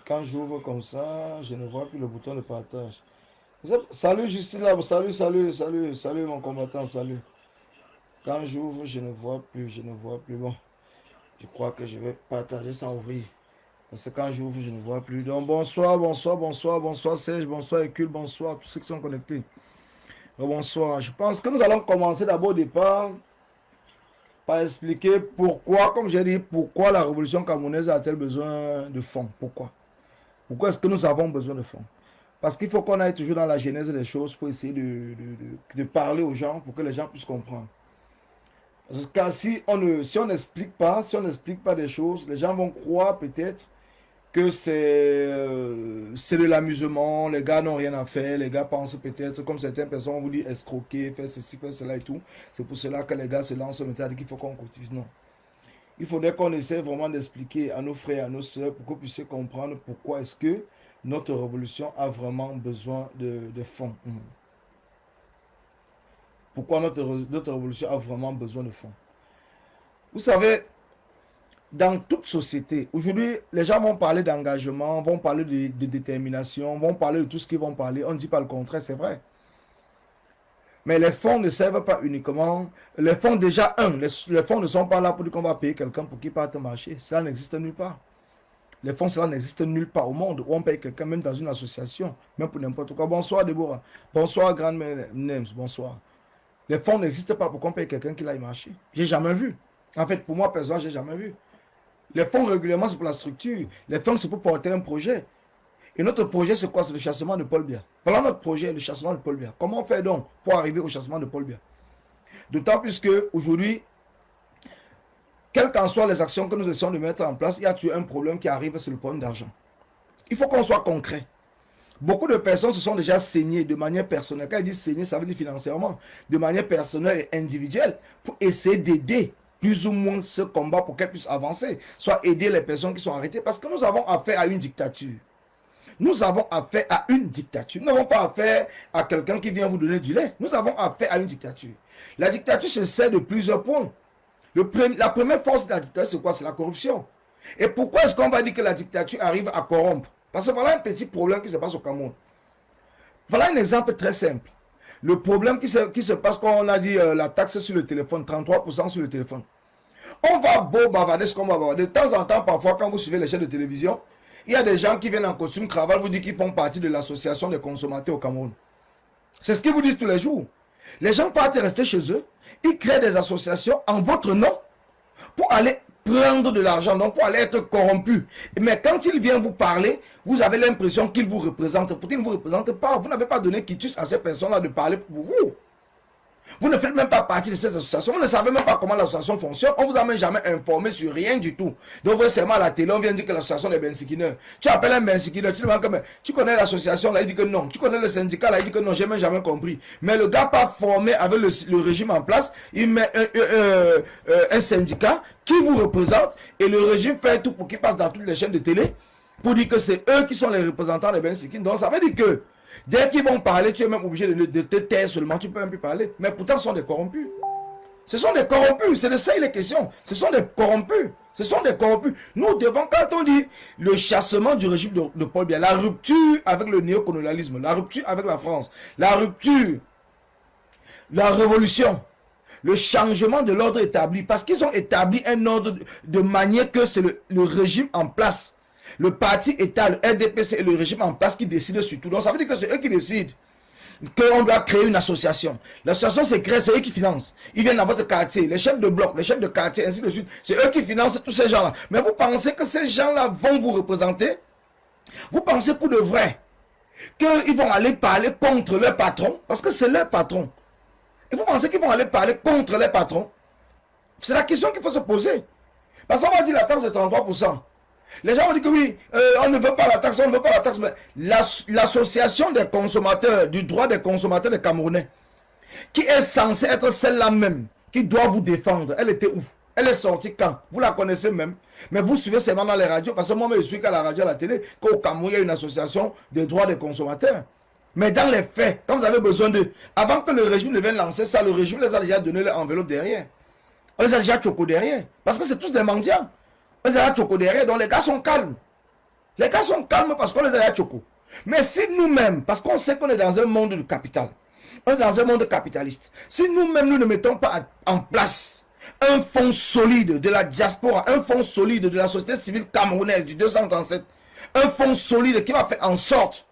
Quand j'ouvre comme ça, je ne vois plus le bouton de partage. Salut Justine, là, salut mon combattant, salut. Quand j'ouvre, je ne vois plus. Bon, je crois que je vais partager sans ouvrir. Parce que quand j'ouvre, je ne vois plus. Donc bonsoir Serge, bonsoir Hercule, bonsoir tous ceux qui sont connectés. Bonsoir. Je pense que nous allons commencer d'abord au départ par expliquer pourquoi, comme j'ai dit, pourquoi la révolution camerounaise a-t-elle besoin de fonds. Pourquoi? Pourquoi est-ce que nous avons besoin de fonds? Parce qu'il faut qu'on aille toujours dans la genèse des choses pour essayer de parler aux gens, pour que les gens puissent comprendre. Parce que si on n'explique pas, des choses, les gens vont croire peut-être que c'est de l'amusement, les gars n'ont rien à faire, les gars pensent peut-être, comme certaines personnes vous dit escroquer, faire ceci, faire cela et tout. C'est pour cela que les gars se lancent maintenant qu'il faut qu'on cotise. Non. Il faudrait qu'on essaie vraiment d'expliquer à nos frères, à nos soeurs, pour que vous puissiez comprendre pourquoi est-ce que notre révolution a vraiment besoin de fonds. Pourquoi notre révolution a vraiment besoin de fonds. Vous savez, dans toute société, aujourd'hui, les gens vont parler d'engagement, vont parler de détermination, vont parler de tout ce qu'ils vont parler. On ne dit pas le contraire, c'est vrai. Mais les fonds ne servent pas uniquement. Les fonds, déjà, les fonds ne sont pas là pour dire qu'on va payer quelqu'un pour qu'il parte marcher. Cela n'existe nulle part. Les fonds, cela n'existe nulle part au monde où on paye quelqu'un, même dans une association, même pour n'importe quoi. Bonsoir, Déborah. Bonsoir, Grand Nems. Bonsoir. Les fonds n'existent pas pour qu'on paye quelqu'un qui aille marcher. J'ai jamais vu. En fait, pour moi, personnellement, j'ai jamais vu. Les fonds, régulièrement, c'est pour la structure. Les fonds, c'est pour porter un projet. Et notre projet, c'est quoi? C'est le chassement de Paul Biya. Voilà notre projet, le chassement de Paul Biya. Comment on fait donc pour arriver au chassement de Paul Biya? D'autant plus qu'aujourd'hui, quelles qu'en soient les actions que nous essayons de mettre en place, il y a toujours un problème qui arrive, c'est le problème d'argent. Il faut qu'on soit concret. Beaucoup de personnes se sont déjà saignées de manière personnelle. Quand ils disent saigner, ça veut dire financièrement. De manière personnelle et individuelle, pour essayer d'aider plus ou moins ce combat pour qu'elles puissent avancer. Soit aider les personnes qui sont arrêtées. Parce que nous avons affaire à une dictature. Nous avons affaire à une dictature. Nous n'avons pas affaire à quelqu'un qui vient vous donner du lait. Nous avons affaire à une dictature. La dictature se sert de plusieurs points. La première force de la dictature, c'est quoi? C'est la corruption. Et pourquoi est-ce qu'on va dire que la dictature arrive à corrompre? Parce que voilà un petit problème qui se passe au Cameroun. Voilà un exemple très simple. Le problème qui se passe quand on a dit la taxe sur le téléphone, 33% sur le téléphone. On va beau bavarder ce qu'on va bavarder. De temps en temps, parfois, quand vous suivez les chaînes de télévision, il y a des gens qui viennent en costume cravate, vous disent qu'ils font partie de l'association des consommateurs au Cameroun. C'est ce qu'ils vous disent tous les jours. Les gens partent rester chez eux, ils créent des associations en votre nom pour aller prendre de l'argent, donc pour aller être corrompus. Mais quand ils viennent vous parler, vous avez l'impression qu'ils vous représentent. Pourtant, ils ne vous représentent pas. Vous n'avez pas donné quitus à ces personnes-là de parler pour vous. Vous ne faites même pas partie de ces associations. Vous ne savez même pas comment l'association fonctionne. On ne vous a même jamais informé sur rien du tout. Donc, vous voyez seulement à la télé, on vient dire que l'association des bensikineurs. Tu appelles un bensikineur, tu demandes comme tu connais l'association là, il dit que non. Tu connais le syndicat là, il dit que non, j'ai même jamais compris. Mais le gars pas formé avec le régime en place, il met un syndicat qui vous représente et le régime fait tout pour qu'il passe dans toutes les chaînes de télé pour dire que c'est eux qui sont les représentants des bensikineurs. Donc, ça veut dire que dès qu'ils vont parler, tu es même obligé de te taire seulement, tu ne peux même plus parler. Mais pourtant, ce sont des corrompus. Ce sont des corrompus, c'est de ça il est question. Ce sont des corrompus. Ce sont des corrompus. Nous devons, quand on dit le chassement du régime de Paul Biya, la rupture avec le néocolonialisme, la rupture avec la France, la rupture, la révolution, le changement de l'ordre établi, parce qu'ils ont établi un ordre de manière que c'est le régime en place. Le parti État, le RDPC et le régime en place qui décident sur tout. Donc ça veut dire que c'est eux qui décident qu'on doit créer une association. L'association c'est créé, c'est eux qui financent. Ils viennent dans votre quartier, les chefs de bloc, les chefs de quartier, ainsi de suite. C'est eux qui financent tous ces gens-là. Mais vous pensez que ces gens-là vont vous représenter? Vous pensez pour de vrai qu'ils vont aller parler contre leur patron? Parce que c'est leur patron. Et vous pensez qu'ils vont aller parler contre leur patron? C'est la question qu'il faut se poser. Parce qu'on va dire la taxe de 33%. Les gens vont dire que oui, on ne veut pas la taxe, on ne veut pas la taxe. Mais l'association des consommateurs, du droit des consommateurs des Camerounais, qui est censée être celle-là même, qui doit vous défendre, elle était où? Elle est sortie quand? Vous la connaissez même. Mais vous suivez seulement dans les radios, parce que moi, je suis qu'à la radio, à la télé, qu'au Cameroun, il y a une association des droits des consommateurs. Mais dans les faits, quand vous avez besoin de... Avant que le régime ne vienne lancer ça, le régime les a déjà donné l'enveloppe derrière. On les a déjà choco derrière. Parce que c'est tous des mendiants. On les a déjà choco derrière, donc les gars sont calmes. Les gars sont calmes parce qu'on les a déjà choco. Mais si nous-mêmes, parce qu'on sait qu'on est dans un monde de capital, on est dans un monde capitaliste, si nous-mêmes, nous ne mettons pas en place un fonds solide de la diaspora, un fonds solide de la société civile camerounaise du 237, un fonds solide qui va faire en sorte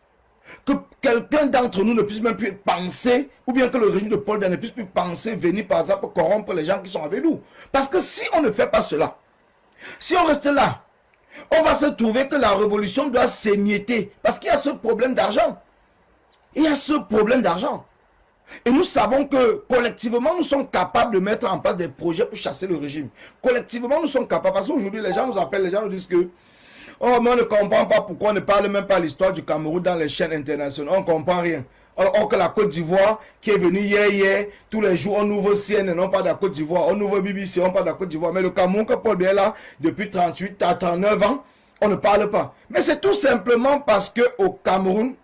que quelqu'un d'entre nous ne puisse même plus penser, ou bien que le régime de Paul Biya ne puisse plus penser venir par exemple corrompre les gens qui sont avec nous. Parce que si on ne fait pas cela, si on reste là, on va se trouver que la révolution doit s'émietter. Parce qu'il y a ce problème d'argent. Il y a ce problème d'argent. Et nous savons que collectivement, nous sommes capables de mettre en place des projets pour chasser le régime. Collectivement, nous sommes capables. Parce qu'aujourd'hui, les gens nous appellent, les gens nous disent que oh, mais on ne comprend pas pourquoi on ne parle même pas l'histoire du Cameroun dans les chaînes internationales. On ne comprend rien. Or que la Côte d'Ivoire, qui est venue hier, tous les jours, on ouvre CNN, non pas de la Côte d'Ivoire. On ouvre BBC, on parle de la Côte d'Ivoire. Mais le Cameroun, que Paul Biya est là, depuis 38 à 39 ans, on ne parle pas. Mais c'est tout simplement parce qu'au Cameroun,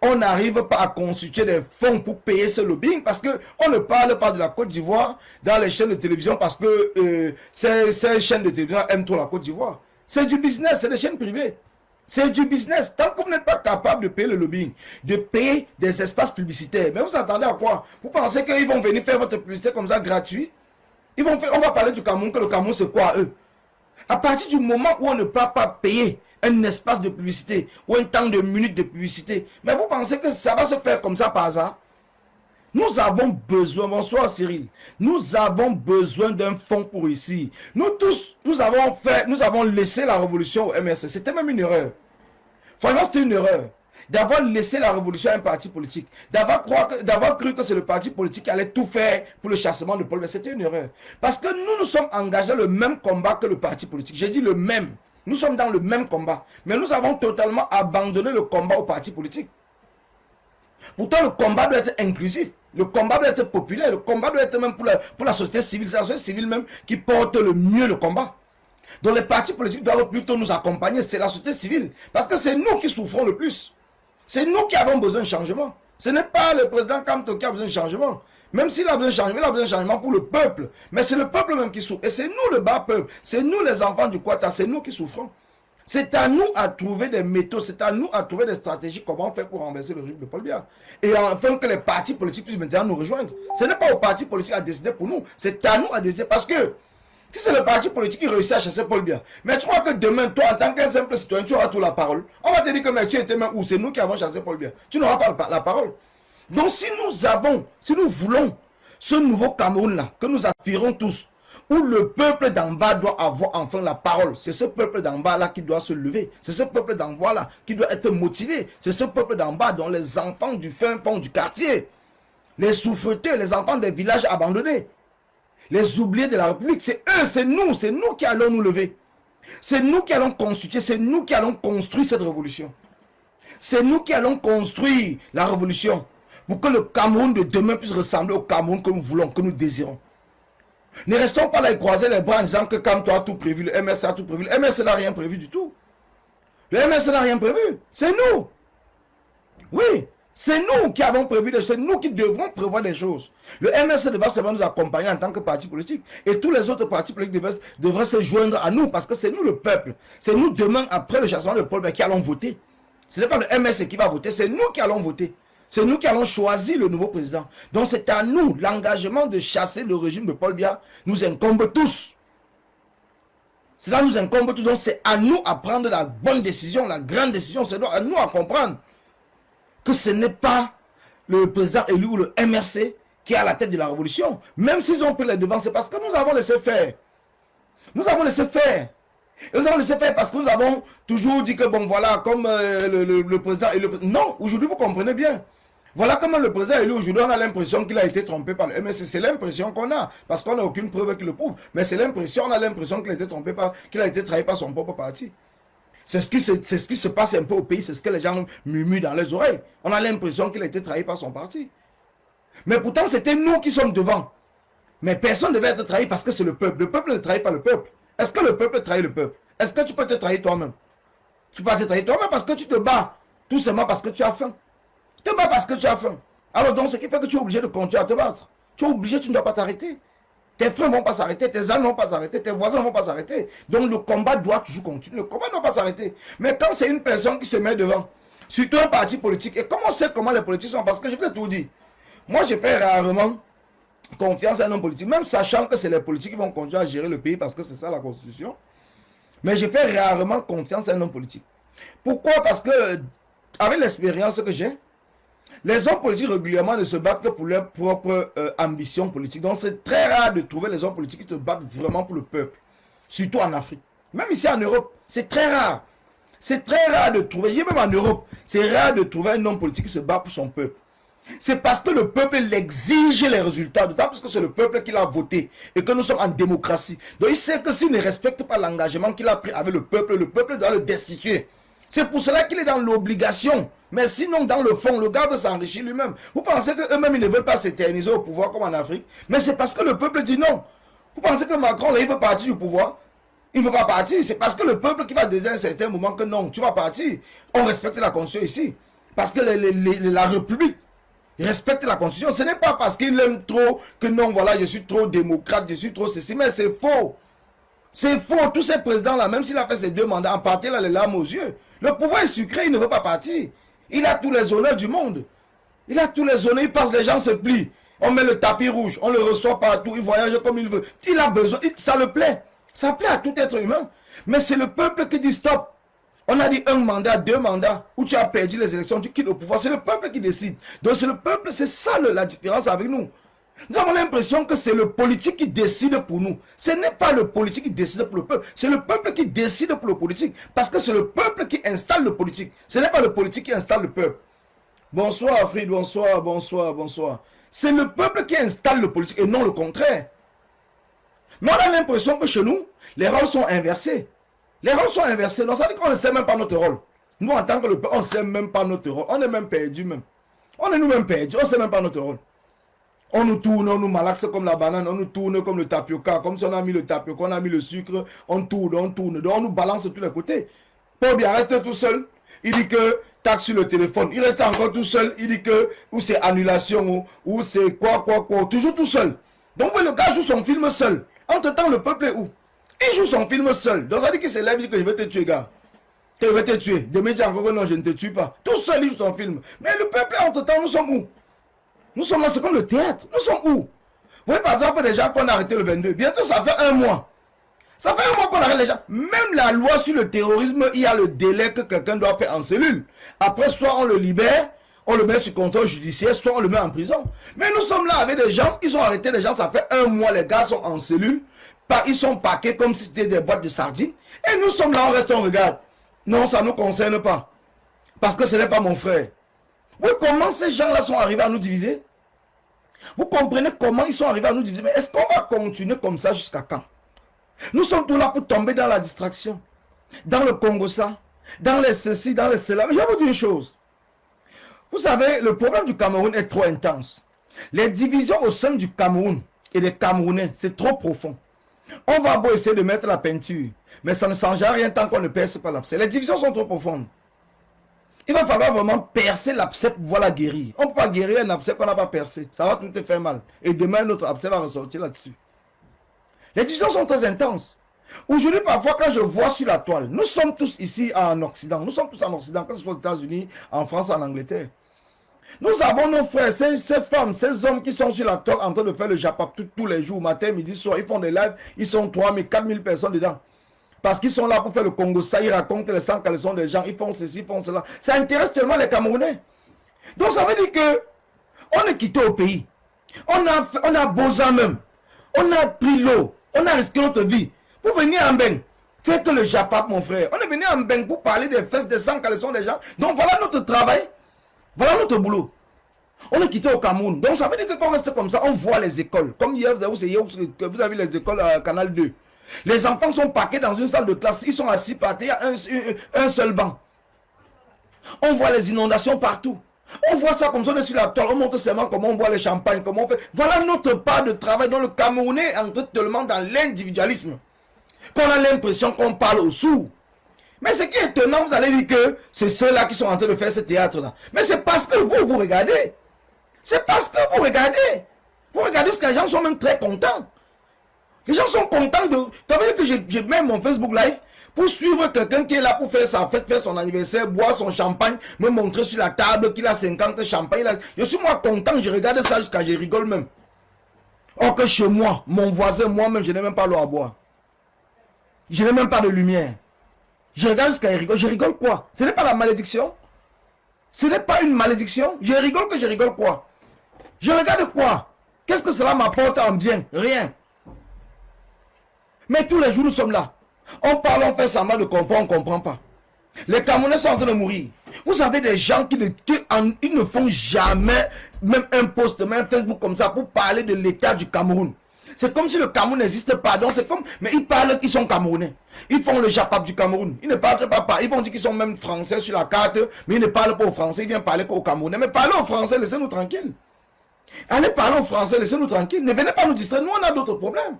on n'arrive pas à constituer des fonds pour payer ce lobbying. Parce qu'on ne parle pas de la Côte d'Ivoire dans les chaînes de télévision parce que ces chaînes de télévision aiment trop la Côte d'Ivoire. C'est du business, c'est des chaînes privées. C'est du business. Tant que vous n'êtes pas capable de payer le lobbying, de payer des espaces publicitaires, mais vous attendez à quoi? Vous pensez qu'ils vont venir faire votre publicité comme ça gratuit? Ils vont faire, on va parler du Cameroun, que le Cameroun c'est quoi eux? À partir du moment où on ne peut pas payer un espace de publicité ou un temps de minutes de publicité, mais vous pensez que ça va se faire comme ça par hasard? Nous avons besoin, bonsoir Cyril, nous avons besoin d'un fonds pour ici. Nous tous, nous avons laissé la révolution au MRC. C'était même une erreur. Franchement, c'était une erreur d'avoir laissé la révolution à un parti politique, d'avoir cru que c'est le parti politique qui allait tout faire pour le chassement de Paul Biya. C'était une erreur. Parce que nous sommes engagés dans le même combat que le parti politique. J'ai dit le même. Nous sommes dans le même combat. Mais nous avons totalement abandonné le combat au parti politique. Pourtant, le combat doit être inclusif. Le combat doit être populaire. Le combat doit être même pour la société civile. C'est la société civile même qui porte le mieux le combat. Donc les partis politiques doivent plutôt nous accompagner. C'est la société civile. Parce que c'est nous qui souffrons le plus. C'est nous qui avons besoin de changement. Ce n'est pas le président Kamto qui a besoin de changement. Même s'il a besoin de changement, il a besoin de changement pour le peuple. Mais c'est le peuple même qui souffre. Et c'est nous le bas peuple. C'est nous les enfants du Kwata. C'est nous qui souffrons. C'est à nous à trouver des méthodes, c'est à nous à trouver des stratégies, comment faire pour renverser le régime de Paul Biya. Et enfin que les partis politiques puissent maintenant nous rejoindre. Ce n'est pas aux partis politiques à décider pour nous, c'est à nous à décider. Parce que si c'est le parti politique qui réussit à chasser Paul Biya, mais tu crois que demain, toi, en tant qu'un simple citoyen, tu auras toute la parole. On va te dire que mais tu étais même où, c'est nous qui avons chassé Paul Biya. Tu n'auras pas la parole. Donc si nous voulons ce nouveau Cameroun-là, que nous aspirons tous, où le peuple d'en bas doit avoir enfin la parole. C'est ce peuple d'en bas là qui doit se lever. C'est ce peuple d'en bas là qui doit être motivé. C'est ce peuple d'en bas dont les enfants du fin fond du quartier, les souffreteux, les enfants des villages abandonnés, les oubliés de la République, c'est eux, c'est nous qui allons nous lever. C'est nous qui allons constituer, c'est nous qui allons construire cette révolution. C'est nous qui allons construire la révolution pour que le Cameroun de demain puisse ressembler au Cameroun que nous voulons, que nous désirons. Ne restons pas là et croiser les bras en disant que comme toi a tout prévu, le MRC a tout prévu. Le MRC n'a rien prévu du tout. Le MRC n'a rien prévu. C'est nous. Oui, c'est nous qui avons prévu des choses. C'est nous qui devrons prévoir des choses. Le MRC devra seulement nous accompagner en tant que parti politique. Et tous les autres partis politiques devraient se joindre à nous parce que c'est nous le peuple. C'est nous demain, après le chassement de Paul Biya, qui allons voter. Ce n'est pas le MRC qui va voter, c'est nous qui allons voter. C'est nous qui allons choisir le nouveau président. Donc c'est à nous, l'engagement de chasser le régime de Paul Biya nous incombe tous. Cela nous incombe tous. Donc c'est à nous à prendre la bonne décision, la grande décision. C'est à nous à comprendre que ce n'est pas le président élu ou le MRC qui est à la tête de la révolution. Même s'ils ont pris les devants, c'est parce que nous avons laissé faire. Nous avons laissé faire. Et nous avons laissé faire parce que nous avons toujours dit que bon voilà, comme le président élu. Non, aujourd'hui vous comprenez bien. Voilà comment le président élu aujourd'hui, on a l'impression qu'il a été trompé par le MSC. C'est l'impression qu'on a, parce qu'on n'a aucune preuve qui le prouve. Mais c'est l'impression, on a l'impression qu'il a été trompé qu'il a été trahi par son propre parti. C'est ce qui se passe un peu au pays, c'est ce que les gens murmurent dans les oreilles. On a l'impression qu'il a été trahi par son parti. Mais pourtant, c'était nous qui sommes devant. Mais personne ne devait être trahi parce que c'est le peuple. Le peuple ne trahit pas le peuple. Est-ce que le peuple trahit le peuple? Est-ce que tu peux te trahir toi-même? Tu peux te trahir toi-même parce que tu te bats. Tout simplement parce que tu as faim. Tu te bats parce que tu as faim. Alors donc, ce qui fait que tu es obligé de continuer à te battre. Tu es obligé, tu ne dois pas t'arrêter. Tes frères ne vont pas s'arrêter, tes amis ne vont pas s'arrêter, tes voisins ne vont pas s'arrêter. Donc le combat doit toujours continuer. Le combat ne doit pas s'arrêter. Mais quand c'est une personne qui se met devant, surtout un parti politique, et comment on sait comment les politiques sont? Parce que je vous ai tout dit. Moi, je fais rarement confiance à un homme politique, même sachant que c'est les politiques qui vont continuer à gérer le pays parce que c'est ça la constitution. Mais je fais rarement confiance à un homme politique. Pourquoi? Parce que, avec l'expérience que j'ai, les hommes politiques régulièrement ne se battent que pour leur propre ambition politique. Donc c'est très rare de trouver les hommes politiques qui se battent vraiment pour le peuple. Surtout en Afrique. Même ici en Europe, c'est très rare. C'est très rare de trouver, même en Europe, c'est rare de trouver un homme politique qui se bat pour son peuple. C'est parce que le peuple l'exige les résultats, d'autant plus que c'est le peuple qui l'a voté et que nous sommes en démocratie. Donc il sait que s'il ne respecte pas l'engagement qu'il a pris avec le peuple doit le destituer. C'est pour cela qu'il est dans l'obligation. Mais sinon, dans le fond, le gars veut s'enrichir lui-même. Vous pensez qu'eux-mêmes, ils ne veulent pas s'éterniser au pouvoir comme en Afrique? Mais c'est parce que le peuple dit non. Vous pensez que Macron, là, il veut partir du pouvoir? Il ne veut pas partir. C'est parce que le peuple qui va dire à un certain moment que non, tu vas partir. On respecte la Constitution ici. Parce que la République respecte la Constitution. Ce n'est pas parce qu'il aime trop que non, voilà, je suis trop démocrate, je suis trop ceci. Mais c'est faux. C'est faux. Tous ces présidents-là, même s'il a fait ses 2 mandats, en partant là, les larmes aux yeux. Le pouvoir est sucré, il ne veut pas partir. Il a tous les honneurs du monde. Il a tous les honneurs, il passe, les gens se plient. On met le tapis rouge, on le reçoit partout, il voyage comme il veut. Il a besoin, ça le plaît. Ça plaît à tout être humain. Mais c'est le peuple qui dit stop. On a dit 1 mandat, 2 mandats, où tu as perdu les élections, tu quittes le pouvoir. C'est le peuple qui décide. Donc c'est le peuple, c'est ça la différence avec nous. Nous avons l'impression que c'est le politique qui décide pour nous. Ce n'est pas le politique qui décide pour le peuple. C'est le peuple qui décide pour le politique. Parce que c'est le peuple qui installe le politique. Ce n'est pas le politique qui installe le peuple. Bonsoir Frid, bonsoir, bonsoir, bonsoir. C'est le peuple qui installe le politique et non le contraire. Mais on a l'impression que chez nous, les rôles sont inversés. Les rôles sont inversés. Donc ça veut dire qu'on ne sait même pas notre rôle. Nous, en tant que le peuple, on ne sait même pas notre rôle. On est même perdu même. On est nous-mêmes perdus. On ne sait même pas notre rôle. On nous tourne, on nous malaxe comme la banane, on nous tourne comme le tapioca, comme si on a mis le tapioca, on a mis le sucre, on tourne, donc on nous balance de tous les côtés. Paul bien reste tout seul, il dit que taxe sur le téléphone, il reste encore tout seul, il dit que ou c'est annulation, ou c'est quoi, toujours tout seul. Donc le gars joue son film seul. Entre temps, le peuple est où? Il joue son film seul. Donc ça dit qu'il se lève, il dit que je vais te tuer, gars. Je vais te tuer. Demain, il dit encore que non, je ne te tue pas. Tout seul, il joue son film. Mais le peuple, entre temps, nous sommes où? Nous sommes là, c'est comme le théâtre. Nous sommes où? Vous voyez par exemple des gens qu'on a arrêté le 22. Bientôt, ça fait 1 mois. Ça fait 1 mois qu'on arrête les gens. Même la loi sur le terrorisme, il y a le délai que quelqu'un doit faire en cellule. Après, soit on le libère, on le met sur contrôle judiciaire, soit on le met en prison. Mais nous sommes là avec des gens, ils ont arrêté des gens, ça fait 1 mois, les gars sont en cellule. Ils sont paqués comme si c'était des boîtes de sardines. Et nous sommes là, on reste, on regarde. Non, ça ne nous concerne pas. Parce que ce n'est pas mon frère. Vous voyez comment ces gens-là sont arrivés à nous diviser? Vous comprenez comment ils sont arrivés à nous diviser? Mais est-ce qu'on va continuer comme ça jusqu'à quand? Nous sommes tous là pour tomber dans la distraction. Dans le Congo, ça. Dans les ceci, dans les cela. Mais je vais vous dire une chose. Vous savez, le problème du Cameroun est trop intense. Les divisions au sein du Cameroun et des Camerounais, c'est trop profond. On va beau essayer de mettre la peinture, mais ça ne change rien tant qu'on ne perce pas l'abcès. Les divisions sont trop profondes. Il va falloir vraiment percer l'abcès pour pouvoir la guérir. On ne peut pas guérir un abcès qu'on n'a pas percé. Ça va tout te faire mal. Et demain, notre abcès va ressortir là-dessus. Les divisions sont très intenses. Aujourd'hui, parfois, quand je vois sur la toile, nous sommes tous ici en Occident. Nous sommes tous en Occident, que ce soit aux États-Unis, en France, en Angleterre. Nous avons nos frères, ces femmes, ces hommes qui sont sur la toile en train de faire le japap tous les jours, matin, midi, soir. Ils font des lives, ils sont 3 000, 4 000 personnes dedans. Parce qu'ils sont là pour faire le Congo, ça, ils racontent les sans caleçons des gens, ils font ceci, ils font cela. Ça intéresse tellement les Camerounais. Donc ça veut dire que on est quitté au pays. On a besoin même. On a pris l'eau. On a risqué notre vie. Pour venir en Beng, faire que le japap, mon frère. On est venu en Beng pour parler des fesses, des sans caleçons des gens. Donc voilà notre travail. Voilà notre boulot. On est quitté au Cameroun. Donc ça veut dire que quand on reste comme ça, on voit les écoles. Comme hier, vous avez les écoles à Canal 2. Les enfants sont paqués dans une salle de classe. Ils sont assis par terre, il y a un seul banc. On voit les inondations partout. On voit ça comme ça, on est sur la toile, on montre seulement comment on boit le champagne, comment on fait. Voilà notre part de travail dans le Camerounais, entre tellement dans l'individualisme, qu'on a l'impression qu'on parle aux sourds. Mais ce qui est étonnant, vous allez dire que c'est ceux-là qui sont en train de faire ce théâtre-là. Mais c'est parce que vous regardez. C'est parce que vous regardez. Vous regardez ce que les gens sont même très contents. Les gens sont contents de... Tu as vu que je mets mon Facebook Live pour suivre quelqu'un qui est là pour faire sa fête, faire son anniversaire, boire son champagne, me montrer sur la table qu'il a 50 champagnes. Je suis moi content, je regarde ça jusqu'à je rigole même. Or que chez moi, mon voisin, moi-même, je n'ai même pas l'eau à boire. Je n'ai même pas de lumière. Je regarde jusqu'à je rigole. Je rigole quoi? Ce n'est pas la malédiction. Ce n'est pas une malédiction. Je rigole que je rigole quoi? Je regarde quoi? Qu'est-ce que cela m'apporte en bien? Rien. Mais tous les jours, nous sommes là. On parle, on fait semblant de comprendre, on ne comprend pas. Les Camerounais sont en train de mourir. Vous savez des gens qui ne font jamais même un post, même un Facebook comme ça pour parler de l'état du Cameroun. C'est comme si le Cameroun n'existe pas. Donc c'est comme, mais ils parlent qu'ils sont Camerounais. Ils font le Japap du Cameroun. Ils ne parlent pas. Ils vont dire qu'ils sont même français sur la carte, mais ils ne parlent pas aux Français. Ils viennent parler qu'aux Camerounais. Mais parlez aux Français, laissez-nous tranquilles. Allez parler aux Français, laissez-nous tranquilles. Ne venez pas nous distraire. Nous, on a d'autres problèmes.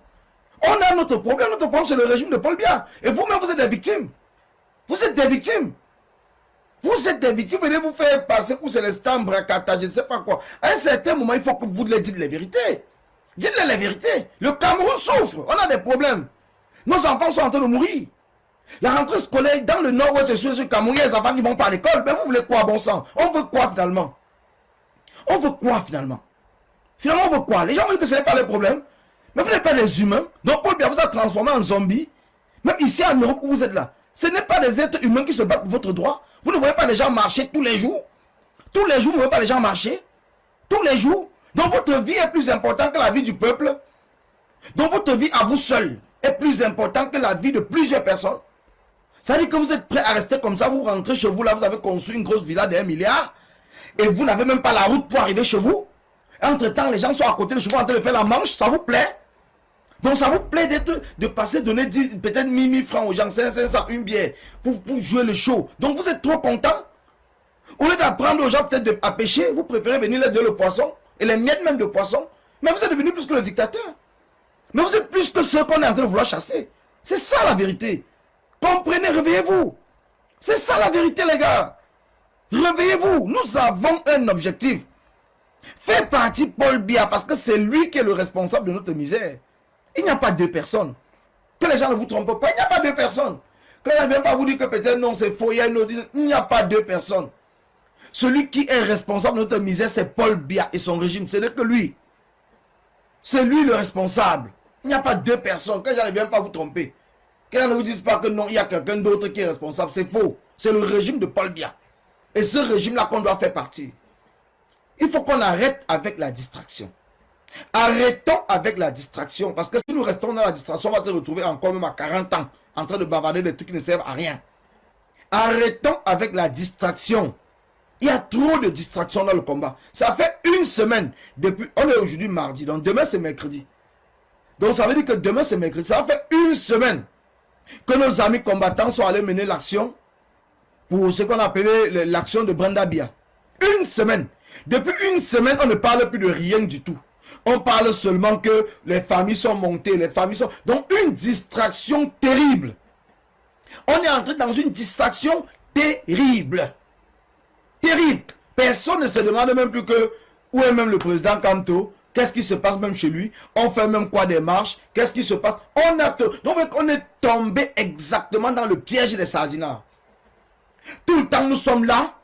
On a notre problème. Notre problème, c'est le régime de Paul Biya. Et vous-même, vous êtes des victimes. Vous êtes des victimes. Vous êtes des victimes. Venez vous faire passer pour Célestin, Bracata, je ne sais pas quoi. À un certain moment, il faut que vous les dites les vérités. Dites-les les vérités. Le Cameroun souffre. On a des problèmes. Nos enfants sont en train de mourir. La rentrée scolaire dans le nord-ouest, c'est sur le Cameroun, il y a des enfants qui vont pas à l'école. Mais vous voulez quoi, bon sang? On veut quoi finalement? On veut quoi finalement? Finalement, on veut quoi? Les gens veulent que ce n'est pas le problème. Mais vous n'êtes pas des humains. Donc Paul Biya vous a transformé en zombie. Même ici en Europe où vous êtes là. Ce n'est pas des êtres humains qui se battent pour votre droit. Vous ne voyez pas les gens marcher tous les jours. Tous les jours, vous ne voyez pas les gens marcher. Tous les jours. Donc votre vie est plus importante que la vie du peuple. Donc votre vie à vous seul est plus importante que la vie de plusieurs personnes. Ça veut dire que vous êtes prêt à rester comme ça. Vous rentrez chez vous là, vous avez construit une grosse villa de 1 milliard. Et vous n'avez même pas la route pour arriver chez vous. Entre-temps, les gens sont à côté de chez vous en train de faire la manche. Ça vous plaît? Donc ça vous plaît de passer, donner peut-être 1000 francs aux gens, 500, une bière, pour jouer le show. Donc vous êtes trop content. Au lieu d'apprendre aux gens peut-être à pêcher, vous préférez venir leur donner le poisson, et les miettes même de poisson. Mais vous êtes devenu plus que le dictateur. Mais vous êtes plus que ceux qu'on est en train de vouloir chasser. C'est ça la vérité. Comprenez, réveillez-vous. C'est ça la vérité les gars. Réveillez-vous. Nous avons un objectif. Faites partie Paul Biya parce que c'est lui qui est le responsable de notre misère. Il n'y a pas deux personnes. Que les gens ne vous trompent pas, il n'y a pas deux personnes. Que les gens ne viennent pas vous dire que peut-être non, c'est faux, il n'y a pas deux personnes. Celui qui est responsable de notre misère, c'est Paul Biya et son régime. Ce n'est que lui. C'est lui le responsable. Il n'y a pas deux personnes. Que les gens ne viennent pas vous tromper. Que les gens ne vous disent pas que non, il y a quelqu'un d'autre qui est responsable. C'est faux. C'est le régime de Paul Biya. Et ce régime-là qu'on doit faire partir. Il faut qu'on arrête avec la distraction. Arrêtons avec la distraction. Parce que si nous restons dans la distraction, on va se retrouver encore même à 40 ans en train de bavarder des trucs qui ne servent à rien. Arrêtons avec la distraction. Il y a trop de distractions dans le combat. Ça fait une semaine depuis... On est aujourd'hui mardi, donc demain c'est mercredi. Donc ça veut dire que demain c'est mercredi. Ça fait une semaine que nos amis combattants sont allés mener l'action pour ce qu'on appelait l'action de Brenda Biya. Une semaine. Depuis une semaine, on ne parle plus de rien du tout. On parle seulement que les familles sont montées, les familles sont... Donc une distraction terrible. On est entré dans une distraction terrible. Terrible. Personne ne se demande même plus que où est même le président Kanto. Qu'est-ce qui se passe même chez lui? On fait même quoi des marches? Qu'est-ce qui se passe? Donc on est tombé exactement dans le piège des sardinards. Tout le temps nous sommes là,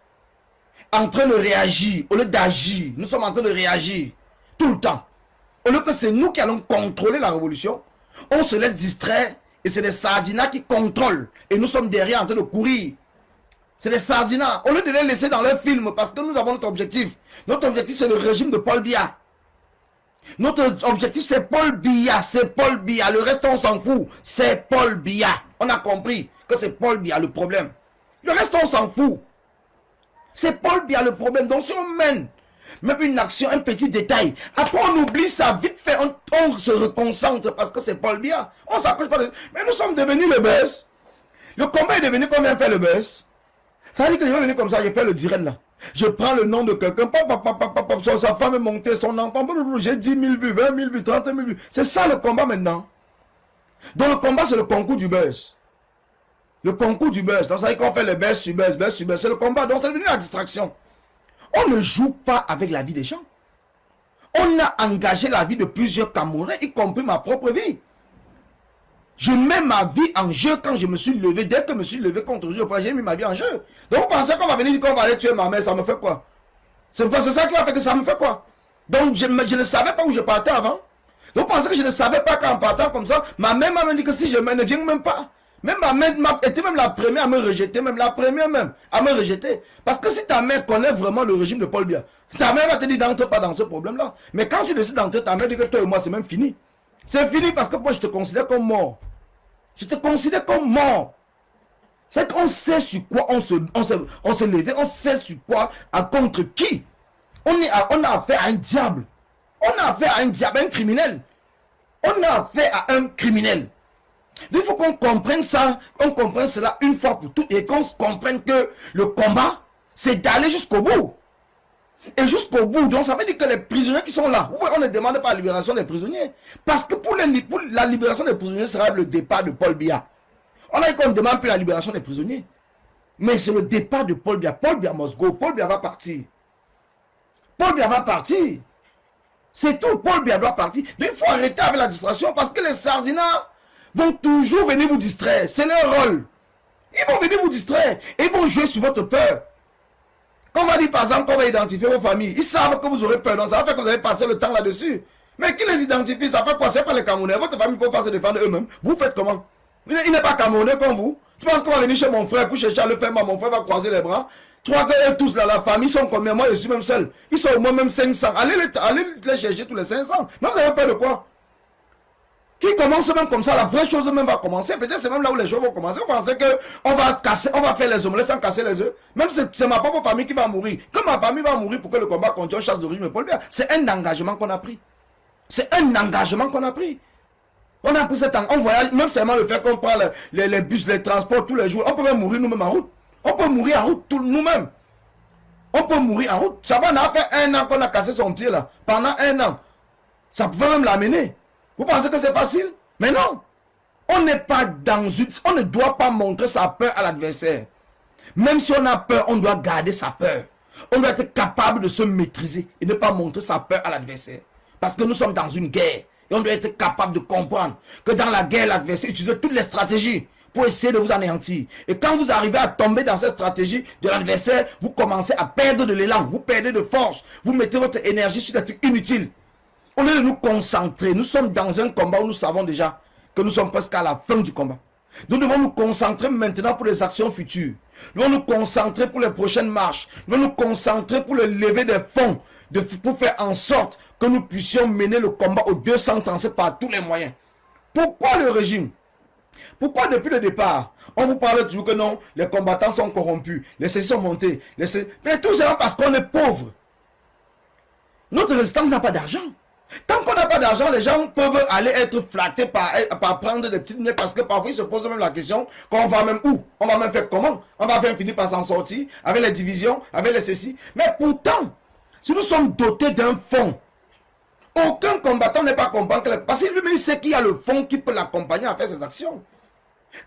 en train de réagir. Au lieu d'agir, nous sommes en train de réagir. Tout le temps. Au lieu que c'est nous qui allons contrôler la révolution, on se laisse distraire et c'est des sardinards qui contrôlent. Et nous sommes derrière en train de courir. C'est des sardinards. Au lieu de les laisser dans leur film, parce que nous avons notre objectif. Notre objectif, c'est le régime de Paul Biya. Notre objectif, c'est Paul Biya. C'est Paul Biya. Le reste, on s'en fout. C'est Paul Biya. On a compris que c'est Paul Biya le problème. Le reste, on s'en fout. C'est Paul Biya le problème. Donc, si on mène même une action, un petit détail, après on oublie ça vite fait, on se reconcentre parce que c'est Paul Biya. On s'accroche pas de... Mais nous sommes devenus le buzz. Le combat est devenu combien fait le buzz? Ça veut dire que je vais venir comme ça, je fais le direct là. Je prends le nom de quelqu'un, sa femme est montée, son enfant, j'ai 10 000 vues, 20 000 vues, 30 000 vues. C'est ça le combat maintenant. Donc le combat, c'est le concours du buzz. Le concours du buzz. Donc ça veut dire qu'on fait le buzz sur buzz, buzz sur buzz. C'est le combat. Donc c'est devenu la distraction. On ne joue pas avec la vie des gens. On a engagé la vie de plusieurs Camerounais, y compris ma propre vie. Je mets ma vie en jeu quand je me suis levé. Dès que je me suis levé contre Dieu, j'ai mis ma vie en jeu. Donc vous pensez qu'on va venir dire qu'on va aller tuer ma mère, ça me fait quoi? C'est ça qui m'a fait que ça me fait quoi? Donc je ne savais pas où je partais avant. Donc vous pensez que je ne savais pas qu'en partant comme ça, ma mère m'a dit que si je ne viens même pas. Même ma mère était même la première à me rejeter, même la première même à me rejeter. Parce que si ta mère connaît vraiment le régime de Paul Biya, ta mère va te dire d'entrer pas dans ce problème-là. Mais quand tu décides d'entrer, ta mère dit que toi et moi c'est même fini. C'est fini parce que moi je te considère comme mort. Je te considère comme mort. C'est qu'on sait sur quoi on se levait, on sait sur quoi, à contre qui. On a affaire à un diable. On a affaire à un diable, un criminel. On a affaire à un criminel. Il faut qu'on comprenne ça, qu'on comprenne cela une fois pour toutes et qu'on comprenne que le combat, c'est d'aller jusqu'au bout. Et jusqu'au bout, donc ça veut dire que les prisonniers qui sont là, on ne demande pas la libération des prisonniers. Parce que pour la libération des prisonniers sera le départ de Paul Biya. On a dit qu'on ne demande plus la libération des prisonniers. Mais c'est le départ de Paul Biya. Paul Biya must go. Paul Biya va partir. Paul Biya va partir. C'est tout. Paul Biya doit partir. Donc il faut arrêter avec la distraction parce que les sardinats vont toujours venir vous distraire. C'est leur rôle. Ils vont venir vous distraire. Et ils vont jouer sur votre peur. Quand on va dire par exemple qu'on va identifier vos familles, ils savent que vous aurez peur. Donc ça va faire que vous allez passer le temps là-dessus. Mais qui les identifie, ça fait quoi? C'est pas les Camerounais. Votre famille ne peut pas se défendre eux-mêmes. Vous faites comment? Il n'est pas Camerounais comme vous. Tu penses qu'on va venir chez mon frère pour chercher à le faire? Mon frère va croiser les bras. Tu vois que eux tous là, la famille sont combien? Moi je suis même seul. Ils sont au moins même 500. Allez les chercher tous les 500. Mais vous avez peur de quoi? Qui commence même comme ça, la vraie chose même va commencer. Peut-être c'est même là où les gens vont commencer. Vous pensez qu'on va casser, on va faire les omelettes sans casser les œufs. Même c'est ma propre famille qui va mourir. Que ma famille va mourir pour que le combat continue, chasse de régime et Paul Biya. C'est un engagement qu'on a pris. C'est un engagement qu'on a pris. On a pris cet engagement. On voyage, même seulement le fait qu'on prend les bus, les transports tous les jours. On peut même mourir nous-mêmes en route. On peut mourir en route nous-mêmes. On peut mourir en route. Ça va, on a fait 1 an qu'on a cassé son pied là. Pendant 1 an. Ça pouvait même l'amener. Vous pensez que c'est facile? Mais non. On n'est pas dans une... On ne doit pas montrer sa peur à l'adversaire. Même si on a peur, on doit garder sa peur. On doit être capable de se maîtriser et ne pas montrer sa peur à l'adversaire. Parce que nous sommes dans une guerre. Et on doit être capable de comprendre que dans la guerre, l'adversaire utilise toutes les stratégies pour essayer de vous anéantir. Et quand vous arrivez à tomber dans cette stratégie de l'adversaire, vous commencez à perdre de l'élan, vous perdez de force. Vous mettez votre énergie sur des trucs inutiles. Au lieu de nous concentrer, nous sommes dans un combat où nous savons déjà que nous sommes presque à la fin du combat. Nous devons nous concentrer maintenant pour les actions futures. Nous devons nous concentrer pour les prochaines marches. Nous devons nous concentrer pour le lever des fonds, pour faire en sorte que nous puissions mener le combat aux 237 par tous les moyens. Pourquoi le régime? Pourquoi depuis le départ, on vous parle toujours que non, les combattants sont corrompus, les saisis sont montés, mais tout ça parce qu'on est pauvre. Notre résistance n'a pas d'argent. Tant qu'on n'a pas d'argent, les gens peuvent aller être flattés par prendre des petites miettes parce que parfois ils se posent même la question qu'on va même où? On va même faire comment? On va même finir par s'en sortir avec les divisions, avec les ceci. Mais pourtant, si nous sommes dotés d'un fonds, aucun combattant n'est pas compagnon. Parce que lui-même sait qu'il y a le fonds qui peut l'accompagner à faire ses actions.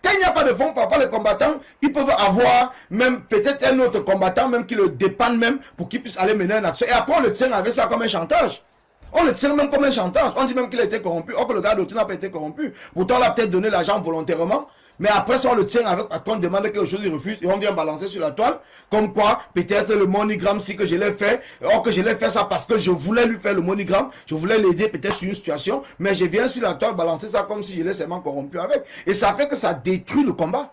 Quand il n'y a pas de fonds, parfois les combattants, ils peuvent avoir même peut-être un autre combattant même qui le dépend même pour qu'il puisse aller mener une action. Et après on le tient avec ça comme un chantage. On le tire même comme un chantage. On dit même qu'il a été corrompu. Or que le gars d'autre n'a pas été corrompu. Pourtant, on a peut-être donné l'argent volontairement. Mais après ça, on le tient avec... Parce qu'on demande quelque chose, il refuse. Et on vient balancer sur la toile. Comme quoi, peut-être le MoneyGram, si que je l'ai fait. Or que je l'ai fait ça parce que je voulais lui faire le MoneyGram. Je voulais l'aider peut-être sur une situation. Mais je viens sur la toile balancer ça comme si je l'ai seulement corrompu avec. Et ça fait que ça détruit le combat.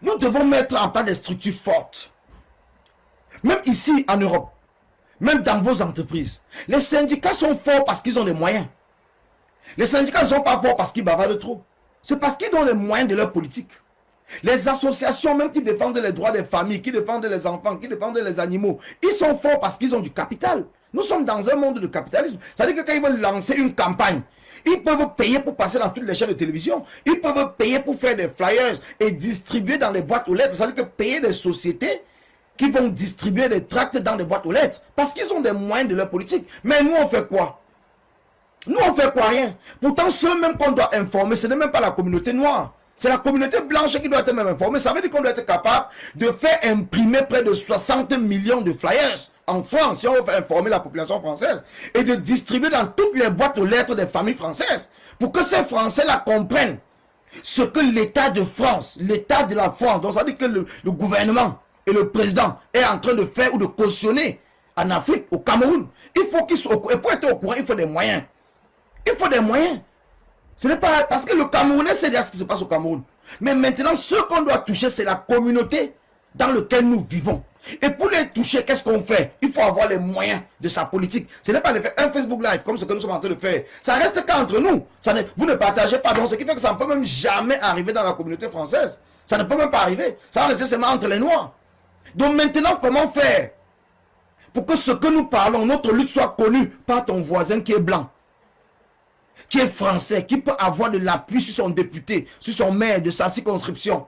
Nous devons mettre en place des structures fortes. Même ici, en Europe. Même dans vos entreprises. Les syndicats sont forts parce qu'ils ont les moyens. Les syndicats ne sont pas forts parce qu'ils bavardent trop. C'est parce qu'ils ont les moyens de leur politique. Les associations même qui défendent les droits des familles, qui défendent les enfants, qui défendent les animaux, ils sont forts parce qu'ils ont du capital. Nous sommes dans un monde de capitalisme. C'est-à-dire que quand ils veulent lancer une campagne, ils peuvent payer pour passer dans toutes les chaînes de télévision. Ils peuvent payer pour faire des flyers et distribuer dans les boîtes aux lettres. C'est-à-dire que payer des sociétés qui vont distribuer des tracts dans des boîtes aux lettres. Parce qu'ils ont des moyens de leur politique. Mais nous, on fait quoi? Nous, on fait quoi? Rien. Pourtant, ceux même qu'on doit informer, ce n'est même pas la communauté noire. C'est la communauté blanche qui doit être même informée. Ça veut dire qu'on doit être capable de faire imprimer près de 60 millions de flyers en France, si on veut informer la population française, et de distribuer dans toutes les boîtes aux lettres des familles françaises, pour que ces Français-là comprennent ce que l'État de France, l'État de la France, donc ça veut dire que le gouvernement et le président est en train de faire ou de cautionner en Afrique, au Cameroun. Il faut qu'ils soient au courant. Et pour être au courant, il faut des moyens. Il faut des moyens. Ce n'est pas parce que le Camerounais sait déjà ce qui se passe au Cameroun. Mais maintenant, ce qu'on doit toucher, c'est la communauté dans laquelle nous vivons. Et pour les toucher, qu'est-ce qu'on fait? Il faut avoir les moyens de sa politique. Ce n'est pas de faire un Facebook Live comme ce que nous sommes en train de faire. Ça reste qu'entre nous. Vous ne partagez pas. Donc, ce qui fait que ça ne peut même jamais arriver dans la communauté française. Ça ne peut même pas arriver. Ça va rester seulement entre les Noirs. Donc maintenant, comment faire pour que ce que nous parlons, notre lutte soit connue par ton voisin qui est blanc, qui est français, qui peut avoir de l'appui sur son député, sur son maire de sa circonscription?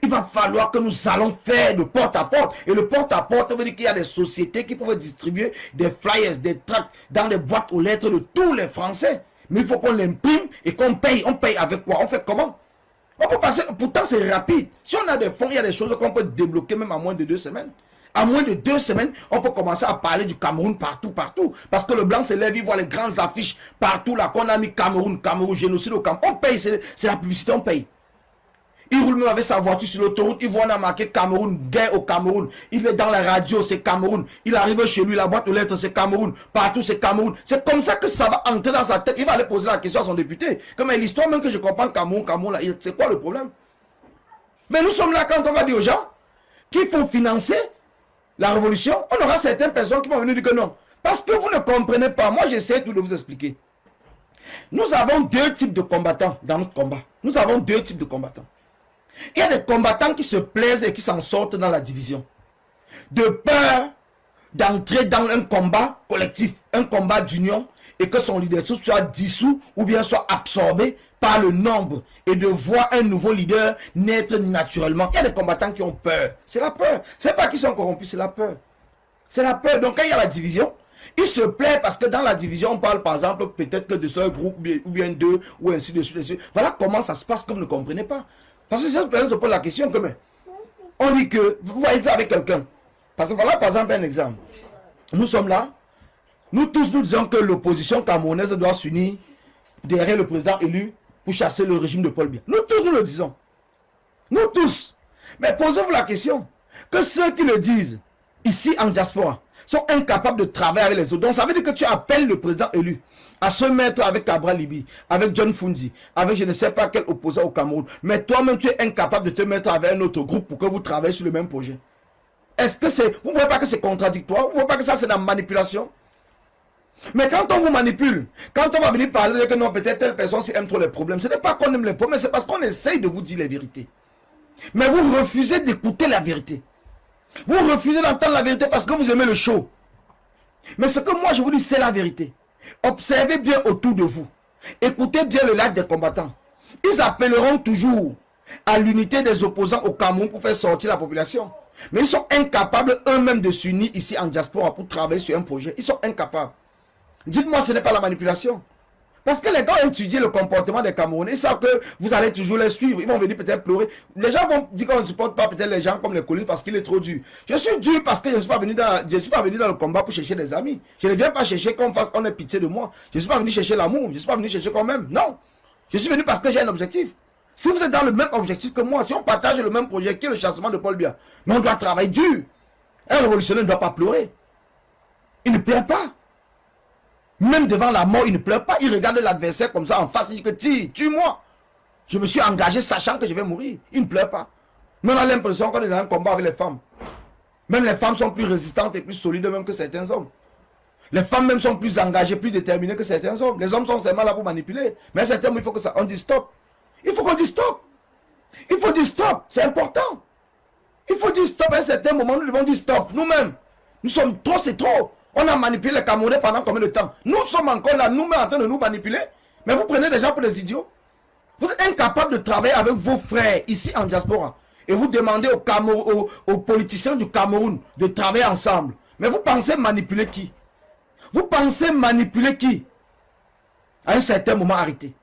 Il va falloir que nous allons faire de porte-à-porte. Et le porte-à-porte veut dire qu'il y a des sociétés qui peuvent distribuer des flyers, des tracts dans les boîtes aux lettres de tous les Français. Mais il faut qu'on l'imprime et qu'on paye. On paye avec quoi? On fait comment? On peut passer, pourtant c'est rapide. Si on a des fonds, il y a des choses qu'on peut débloquer même à moins de 2 semaines. À moins de 2 semaines, on peut commencer à parler du Cameroun partout, partout. Parce que le blanc se lève, il voit les grandes affiches partout là qu'on a mis Cameroun, Cameroun, génocide au Cameroun. On paye, c'est la publicité, on paye. Il roule même avec sa voiture sur l'autoroute, il voit on a marqué Cameroun, guerre au Cameroun. Il est dans la radio, c'est Cameroun. Il arrive chez lui, la boîte aux lettres, c'est Cameroun. Partout, c'est Cameroun. C'est comme ça que ça va entrer dans sa tête. Il va aller poser la question à son député. Comme l'histoire même que je comprends Cameroun, Cameroun, là, c'est quoi le problème? Mais nous sommes là quand on va dire aux gens qu'il faut financer la révolution. On aura certaines personnes qui vont venir dire que non. Parce que vous ne comprenez pas. Moi, j'essaie tout de vous expliquer. Nous avons 2 types de combattants dans notre combat. Nous avons 2 types de combattants. Il y a des combattants qui se plaisent et qui s'en sortent dans la division. De peur d'entrer dans un combat collectif, un combat d'union, et que son leadership soit dissous ou bien soit absorbé par le nombre et de voir un nouveau leader naître naturellement. Il y a des combattants qui ont peur. C'est la peur. Ce n'est pas qu'ils sont corrompus, c'est la peur. C'est la peur. Donc quand il y a la division, il se plaît parce que dans la division, on parle par exemple peut-être que de ce groupe ou bien 2 ou ainsi de suite. Voilà comment ça se passe que vous ne comprenez pas. Parce que si cette personne se pose la question, que, on dit que vous voyez ça avec quelqu'un. Parce que voilà par exemple un exemple. Nous sommes là. Nous tous nous disons que l'opposition camerounaise doit s'unir derrière le président élu pour chasser le régime de Paul Biya. Nous tous nous le disons. Nous tous. Mais posez-vous la question. Que ceux qui le disent ici en diaspora sont incapables de travailler avec les autres. Donc ça veut dire que tu appelles le président élu à se mettre avec Cabral Libi, avec John Fundi, avec je ne sais pas quel opposant au Cameroun. Mais toi-même tu es incapable de te mettre avec un autre groupe pour que vous travaillez sur le même projet. Est-ce que c'est... Vous ne voyez pas que c'est contradictoire? Vous ne voyez pas que ça c'est de la manipulation? Mais quand on vous manipule, quand on va venir parler de que non, peut-être telle personne aime trop les problèmes, ce n'est pas qu'on aime les problèmes, c'est parce qu'on essaye de vous dire les vérités. Mais vous refusez d'écouter la vérité. Vous refusez d'entendre la vérité parce que vous aimez le show. Mais ce que moi je vous dis, c'est la vérité. Observez bien autour de vous. Écoutez bien le lac des combattants. Ils appelleront toujours à l'unité des opposants au Cameroun pour faire sortir la population. Mais ils sont incapables eux-mêmes de s'unir ici en diaspora pour travailler sur un projet. Ils sont incapables. Dites-moi, ce n'est pas la manipulation. Parce que les gars ont étudié le comportement des Camerounais. Ils savent que vous allez toujours les suivre. Ils vont venir peut-être pleurer. Les gens vont dire qu'on ne supporte pas peut-être les gens comme les collègues parce qu'il est trop dur. Je suis dur parce que je ne suis pas venu dans le combat pour chercher des amis. Je ne viens pas chercher qu'on ait pitié de moi. Je ne suis pas venu chercher l'amour. Je ne suis pas venu chercher qu'on m'aime. Non. Je suis venu parce que j'ai un objectif. Si vous êtes dans le même objectif que moi, si on partage le même projet qui est le chassement de Paul Biya, mais on doit travailler dur. Un révolutionnaire ne doit pas pleurer. Il ne pleure pas. Même devant la mort, il ne pleure pas. Il regarde l'adversaire comme ça en face. Il dit que tue-moi. Je me suis engagé sachant que je vais mourir. Il ne pleure pas. Mais on a l'impression qu'on est dans un combat avec les femmes. Même les femmes sont plus résistantes et plus solides même que certains hommes. Les femmes même sont plus engagées, plus déterminées que certains hommes. Les hommes sont seulement là pour manipuler. Mais certains hommes, il faut que ça, on dise stop. Il faut qu'on dise stop. Il faut dire stop. C'est important. Il faut dire stop. À un certain moment, nous devons dire stop. Nous-mêmes, nous sommes trop, c'est trop. On a manipulé les Camerounais pendant combien de temps? Nous sommes encore là, nous-mêmes en train de nous manipuler. Mais vous prenez des gens pour des idiots. Vous êtes incapables de travailler avec vos frères ici en diaspora. et vous demandez aux politiciens du Cameroun de travailler ensemble. Mais vous pensez manipuler qui? Vous pensez manipuler qui? À un certain moment, arrêtez.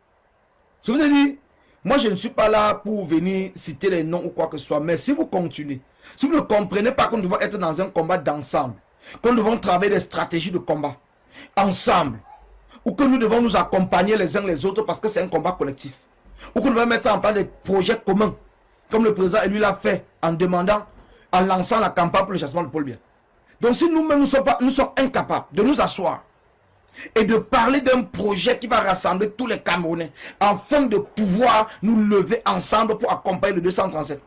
Je vous ai dit, moi je ne suis pas là pour venir citer les noms ou quoi que ce soit, mais si vous continuez, si vous ne comprenez pas que nous devons être dans un combat d'ensemble, que nous devons travailler des stratégies de combat ensemble, ou que nous devons nous accompagner les uns les autres parce que c'est un combat collectif, ou que nous devons mettre en place des projets communs, comme le président lui l'a fait en demandant, en lançant la campagne pour le chassement de Paul Biya. Donc si nous-mêmes nous sommes incapables de nous asseoir et de parler d'un projet qui va rassembler tous les Camerounais afin de pouvoir nous lever ensemble pour accompagner le 237.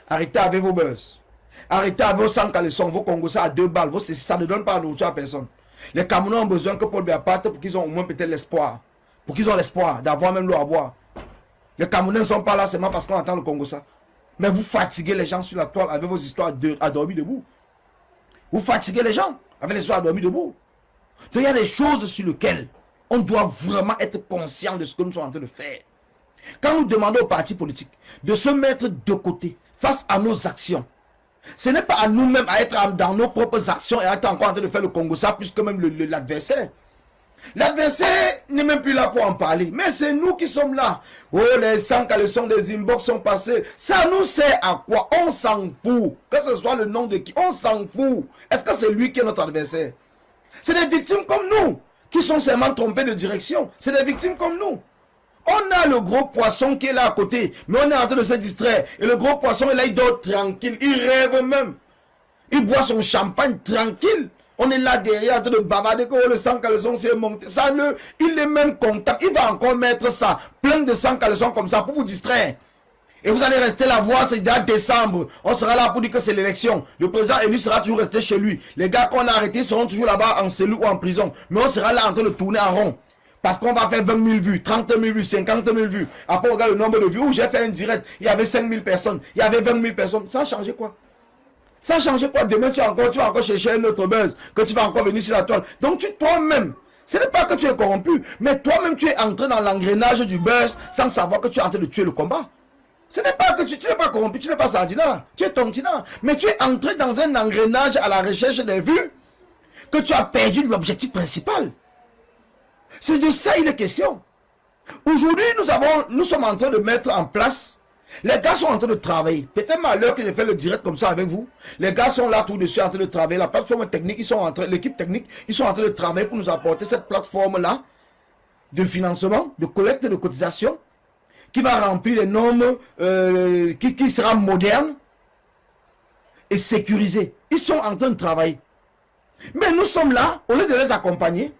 Arrêtez avec vos buzz. Arrêtez avec vos 100 caleçons, vos Congolais à 2 balles. Ça ne donne pas de nourriture à personne. Les Camerounais ont besoin que Paul Biya parte pour qu'ils aient au moins peut-être l'espoir. Pour qu'ils aient l'espoir d'avoir même l'eau à boire. Les Camerounais ne sont pas là seulement parce qu'on attend le Congo ça. Mais vous fatiguez les gens sur la toile avec vos histoires à dormir debout. Vous fatiguez les gens avec les histoires à dormir debout. Donc il y a des choses sur lesquelles on doit vraiment être conscient de ce que nous sommes en train de faire. Quand nous demandons aux partis politiques de se mettre de côté face à nos actions, ce n'est pas à nous-mêmes à être dans nos propres actions et à être encore en train de faire le Congo ça plus que même l'adversaire. L'adversaire n'est même plus là pour en parler. Mais c'est nous qui sommes là. Oh, les 100 caleçons des inbox sont passés. Ça nous sert à quoi? On s'en fout. Que ce soit le nom de qui, on s'en fout. Est-ce que c'est lui qui est notre adversaire? C'est des victimes comme nous qui sont seulement trompés de direction. C'est des victimes comme nous. On a le gros poisson qui est là à côté, mais on est en train de se distraire. Et le gros poisson est là, il dort tranquille. Il rêve même. Il boit son champagne tranquille. On est là derrière en train de bavarder que le sang caleçon s'est monté. Ça, il est même content. Il va encore mettre ça, plein de sang caleçon comme ça pour vous distraire. Et vous allez rester là voir, c'est déjà décembre. On sera là pour dire que c'est l'élection. Le président élu sera toujours resté chez lui. Les gars qu'on a arrêtés seront toujours là-bas en cellule ou en prison. Mais on sera là en train de tourner en rond. Parce qu'on va faire 20 000 vues, 30 000 vues, 50 000 vues. Après, on regarde le nombre de vues. Où j'ai fait un direct, il y avait 5 000 personnes. Il y avait 20 000 personnes. Ça a changé quoi? Ça a changé quoi? Demain, tu vas encore chercher un autre buzz. Que tu vas encore venir sur la toile. Donc, toi-même, ce n'est pas que tu es corrompu. Mais toi-même, tu es entré dans l'engrenage du buzz sans savoir que tu es en train de tuer le combat. Ce n'est pas que tu n'es pas corrompu, tu n'es pas sardinat. Tu es tontinat. Mais tu es entré dans un engrenage à la recherche des vues que tu as perdu l'objectif principal. C'est de ça il est question. Aujourd'hui, nous sommes en train de mettre en place. Les gars sont en train de travailler. Peut-être à l'heure que j'ai fait le direct comme ça avec vous. Les gars sont là tout dessus en train de travailler. La plateforme technique, l'équipe technique, ils sont en train de travailler pour nous apporter cette plateforme-là de financement, de collecte de cotisation, qui va remplir les normes, qui sera moderne et sécurisé. Ils sont en train de travailler. Mais nous sommes là, au lieu de les accompagner,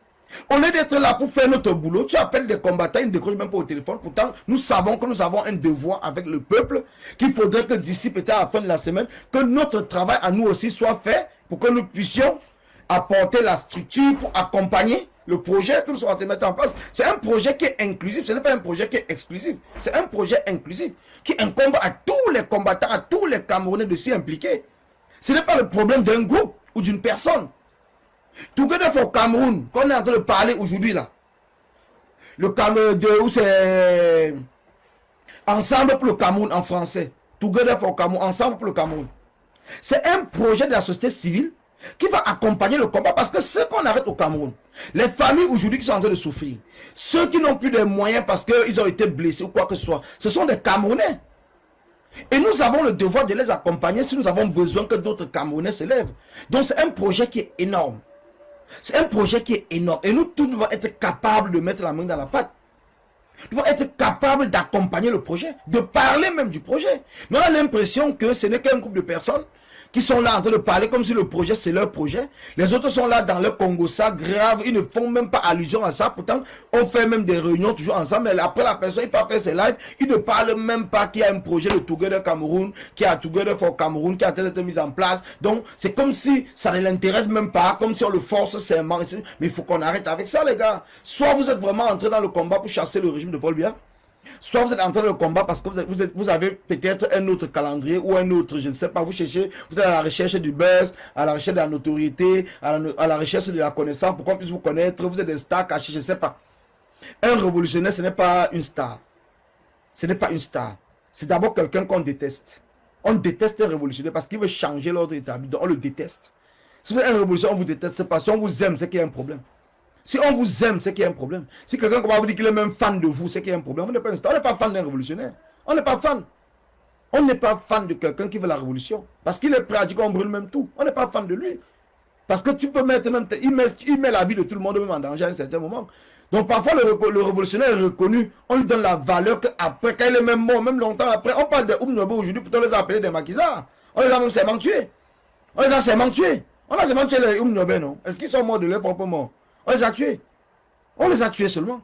au lieu d'être là pour faire notre boulot, tu appelles des combattants, ils ne décrochent même pas au téléphone. Pourtant, nous savons que nous avons un devoir avec le peuple, qu'il faudrait que d'ici peut-être à la fin de la semaine, que notre travail à nous aussi soit fait pour que nous puissions apporter la structure pour accompagner le projet que nous sommes en train de mettre en place. C'est un projet qui est inclusif, ce n'est pas un projet qui est exclusif. C'est un projet inclusif qui incombe à tous les combattants, à tous les Camerounais de s'y impliquer. Ce n'est pas le problème d'un groupe ou d'une personne. Together for Cameroun, qu'on est en train de parler aujourd'hui là. Le Cameroun, où c'est Ensemble pour le Cameroun en français. Together for Cameroun, Ensemble pour le Cameroun. C'est un projet de la société civile qui va accompagner le combat parce que ce qu'on arrête au Cameroun, les familles aujourd'hui qui sont en train de souffrir, ceux qui n'ont plus de moyens parce qu'ils ont été blessés ou quoi que ce soit, ce sont des Camerounais. Et nous avons le devoir de les accompagner si nous avons besoin que d'autres Camerounais se lèvent. Donc c'est un projet qui est énorme. C'est un projet qui est énorme. Et nous tous devons être capables de mettre la main dans la pâte. Nous devons être capables d'accompagner le projet, de parler même du projet. Mais on a l'impression que ce n'est qu'un groupe de personnes qui sont là en train de parler comme si le projet c'est leur projet. Les autres sont là dans leur Congo, ça grave, ils ne font même pas allusion à ça. Pourtant, on fait même des réunions toujours ensemble. Mais après la personne, il peut faire ses lives, il ne parle même pas qu'il y a un projet de Together Cameroun, qui a Together for Cameroun, qui a été mis en place. Donc, c'est comme si ça ne l'intéresse même pas, comme si on le force seulement. Mais il faut qu'on arrête avec ça, les gars. Soit vous êtes vraiment entrés dans le combat pour chasser le régime de Paul Biya, soit vous êtes en train de combat parce que vous avez peut-être un autre calendrier ou un autre, je ne sais pas, vous cherchez, vous êtes à la recherche du buzz, à la recherche de la notoriété, à la recherche de la connaissance pour qu'on puisse vous connaître, vous êtes des stars cachés, je ne sais pas. Un révolutionnaire, ce n'est pas une star. Ce n'est pas une star. C'est d'abord quelqu'un qu'on déteste. On déteste un révolutionnaire parce qu'il veut changer l'ordre établi. Donc on le déteste. Si vous êtes un révolutionnaire, on ne vous déteste pas. Si on vous aime, c'est qu'il y a un problème. Si on vous aime, c'est qu'il y a un problème. Si quelqu'un va vous dire qu'il est même fan de vous, c'est qu'il y a un problème. On n'est pas fan d'un révolutionnaire. On n'est pas fan. On n'est pas fan de quelqu'un qui veut la révolution. Parce qu'il est prêt à dire qu'on brûle même tout. On n'est pas fan de lui. Parce que tu peux mettre même... Il met la vie de tout le monde même en danger à un certain moment. Donc parfois le révolutionnaire est reconnu. On lui donne la valeur qu'après, quand il est même mort, même longtemps après. On parle de Oumnobo aujourd'hui, plutôt les appeler des maquisards. On les a même serment tués. On les a serment tués. On a serment tué les Oumnobo, non? Est-ce qu'ils sont morts de leur propre mort? On les a tués. On les a tués seulement.